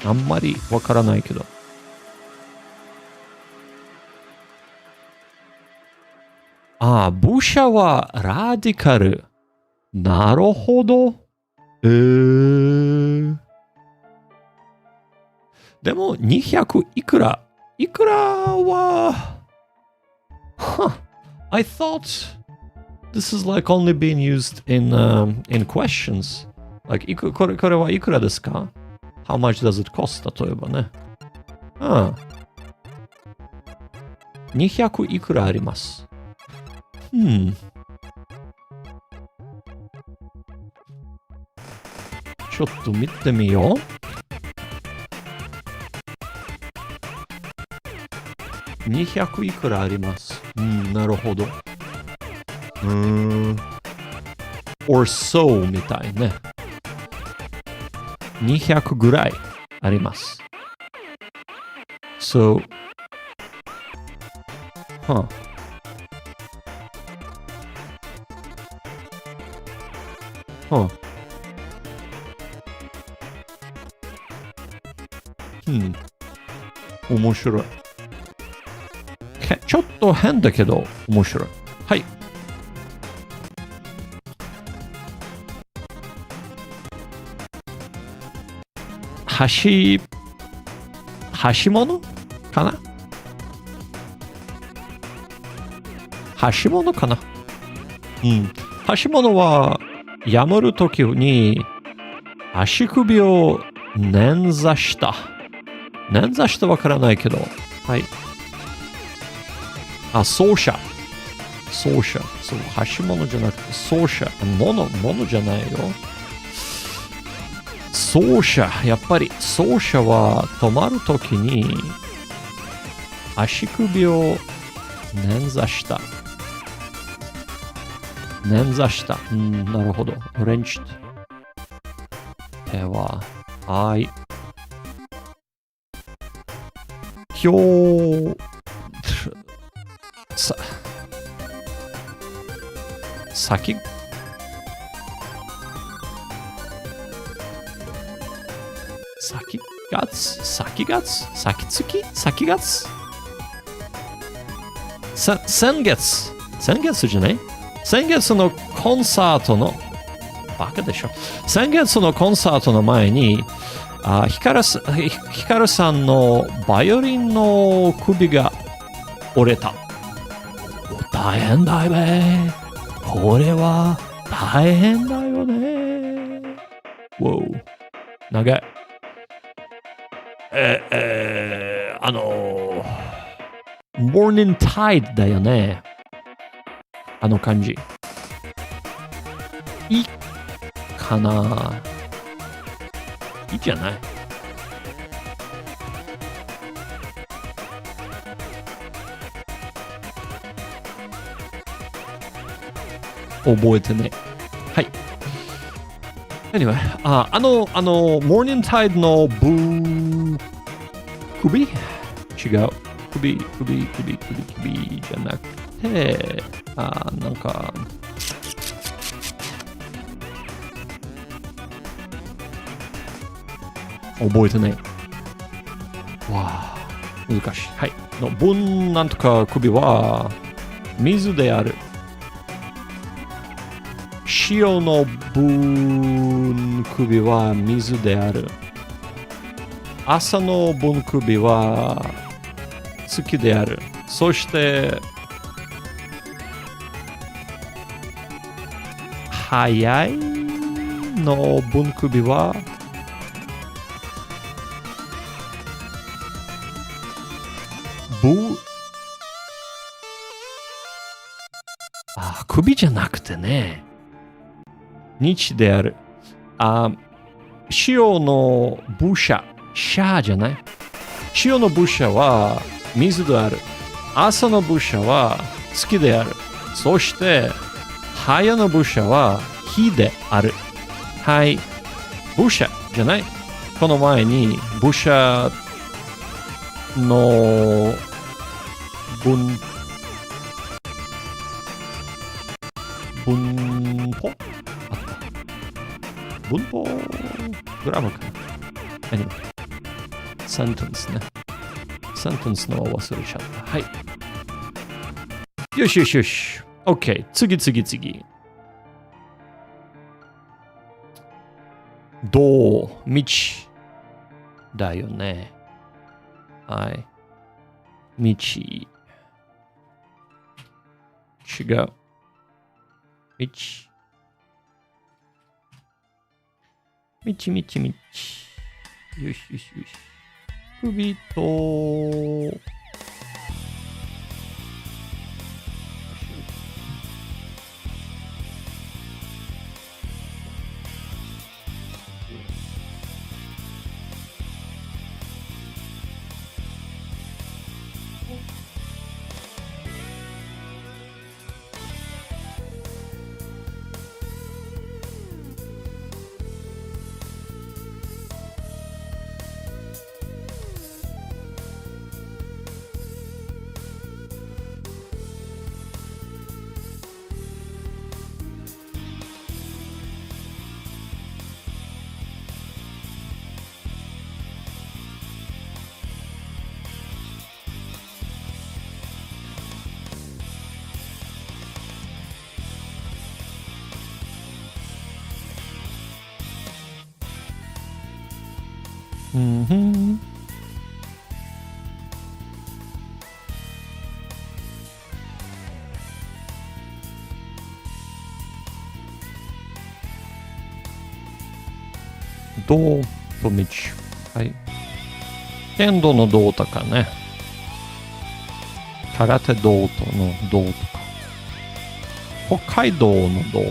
あんまりわからないけど。武者はラディカル。なるほど。でも、200いくらは、I thought this is like only being used in questions. Like, これはいくらですか ?How much does it cost? 例えばね。200いくらあります。ちょっと見てみよう。200いくらあります。なるほど。or so みたいね。200ぐらいあります。So,面白い。ちょっと変だけど面白い。はい。箸物かな箸物かな箸物はやめるときに足首を捻挫した。捻挫したわからないけど。はい。奏者。そう、箸物じゃなくて奏者。物じゃないよ。奏者。やっぱり奏者は止まるときに足首を捻挫した。なるほど。レンチ。では、はい。今日、先月じゃない先月のコンサートのバカでしょ先月のコンサートの前にヒカルさんのバイオリンの首が折れた。大変だよね。これは大変だよね。長い。Morning Tide だよね。あの感じ。いいかないいじゃない覚えてね。はい。Anyway、Morning Tide の首違う。首じゃなくて、なんか、覚えてない。難しい。はい。のなんとか首は水である。潮の首は水である。朝の首は月である。そして、早いの首は首じゃなくてね。日である。潮のシャじゃない潮のは水である。朝のは月である。そして、早のは日である。はい。じゃないこの前にの文法グラマーか Anyway. センテンスね。センテンスの忘れちゃった。はい。よしよしよし。OK。次。道だよね。はい。道。違う。道。よし。首と、道と道。はい。剣道の道とかね。空手道との道とか。北海道の道。ね。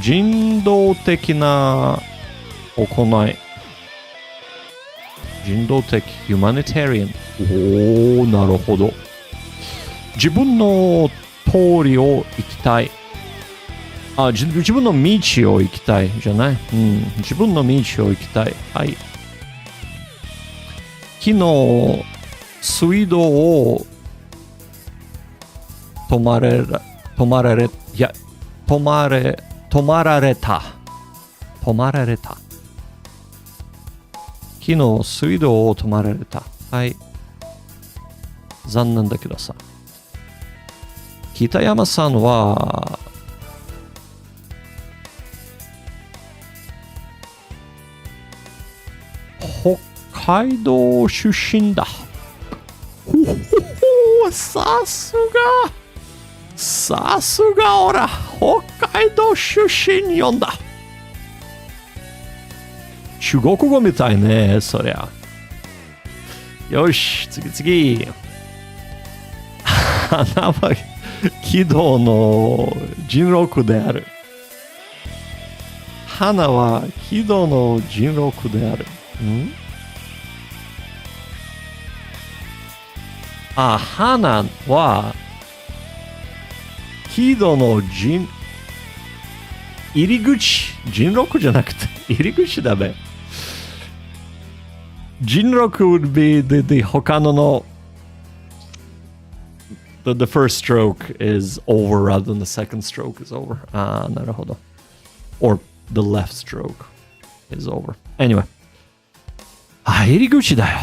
人道的な行い。人道的、ヒューマニタリアン。おー、なるほど。自分の通りを行きたい。自分の道を行きたいじゃない、自分の道を行きたい。はい。昨日、水道を止まられた。昨日、水道を止まられた。はい。残念だけどさ。北山さんは、北海道出身だ。さすがおら、北海道出身読んだ。中国語みたいね、そりゃ。よし、次。花は軌道の人録である。花は軌道の人録である。花は軌道の入り口、人録じゃなくて入り口だべ。人録 would be the 他のthe first stroke is over rather than the second stroke is over. なるほど。Or the left stroke is over. Anyway. 入り口だよ。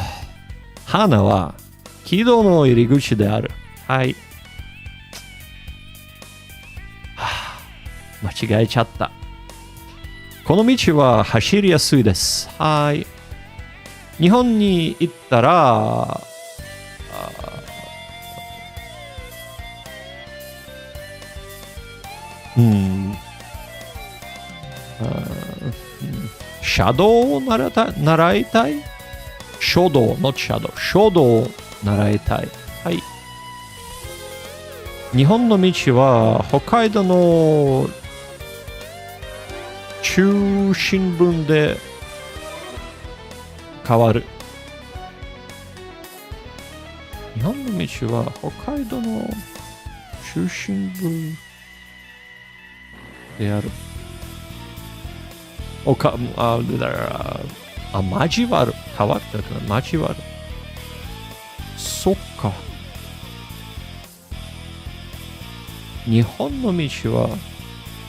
花は軌道の入り口である。はい。間違えちゃった。この道は走りやすいです。はい。日本に行ったら、車道を習いたい？書道、not shadow。書道を習いたい。はい。日本の道は北海道の中心部で変わる。日本の道は北海道の中心部である。交わる。変わったから交わる。そっか。日本の道は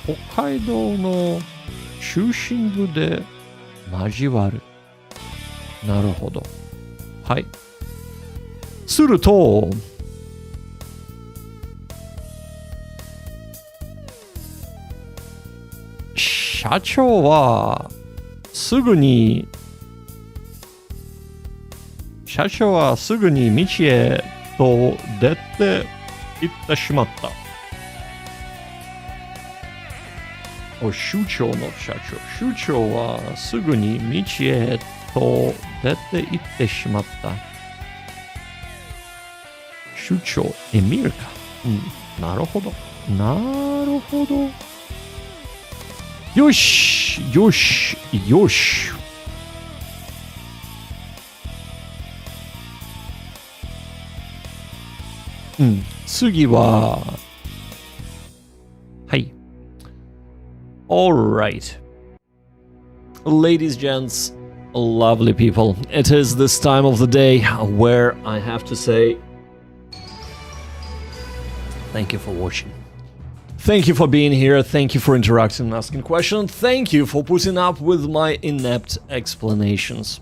北海道の中心部で交わる。なるほど。はい。すると、社長はすぐに道へと出て行ってしまった。首長はすぐに道へと出て行ってしまった。首長、エミルか。なるほど。よし。次は、はい。Alright. Ladies, gents, lovely people, it is this time of the day where I have to say thank you for watching. Thank you for being here, thank you for interacting and asking questions, thank you for putting up with my inept explanations.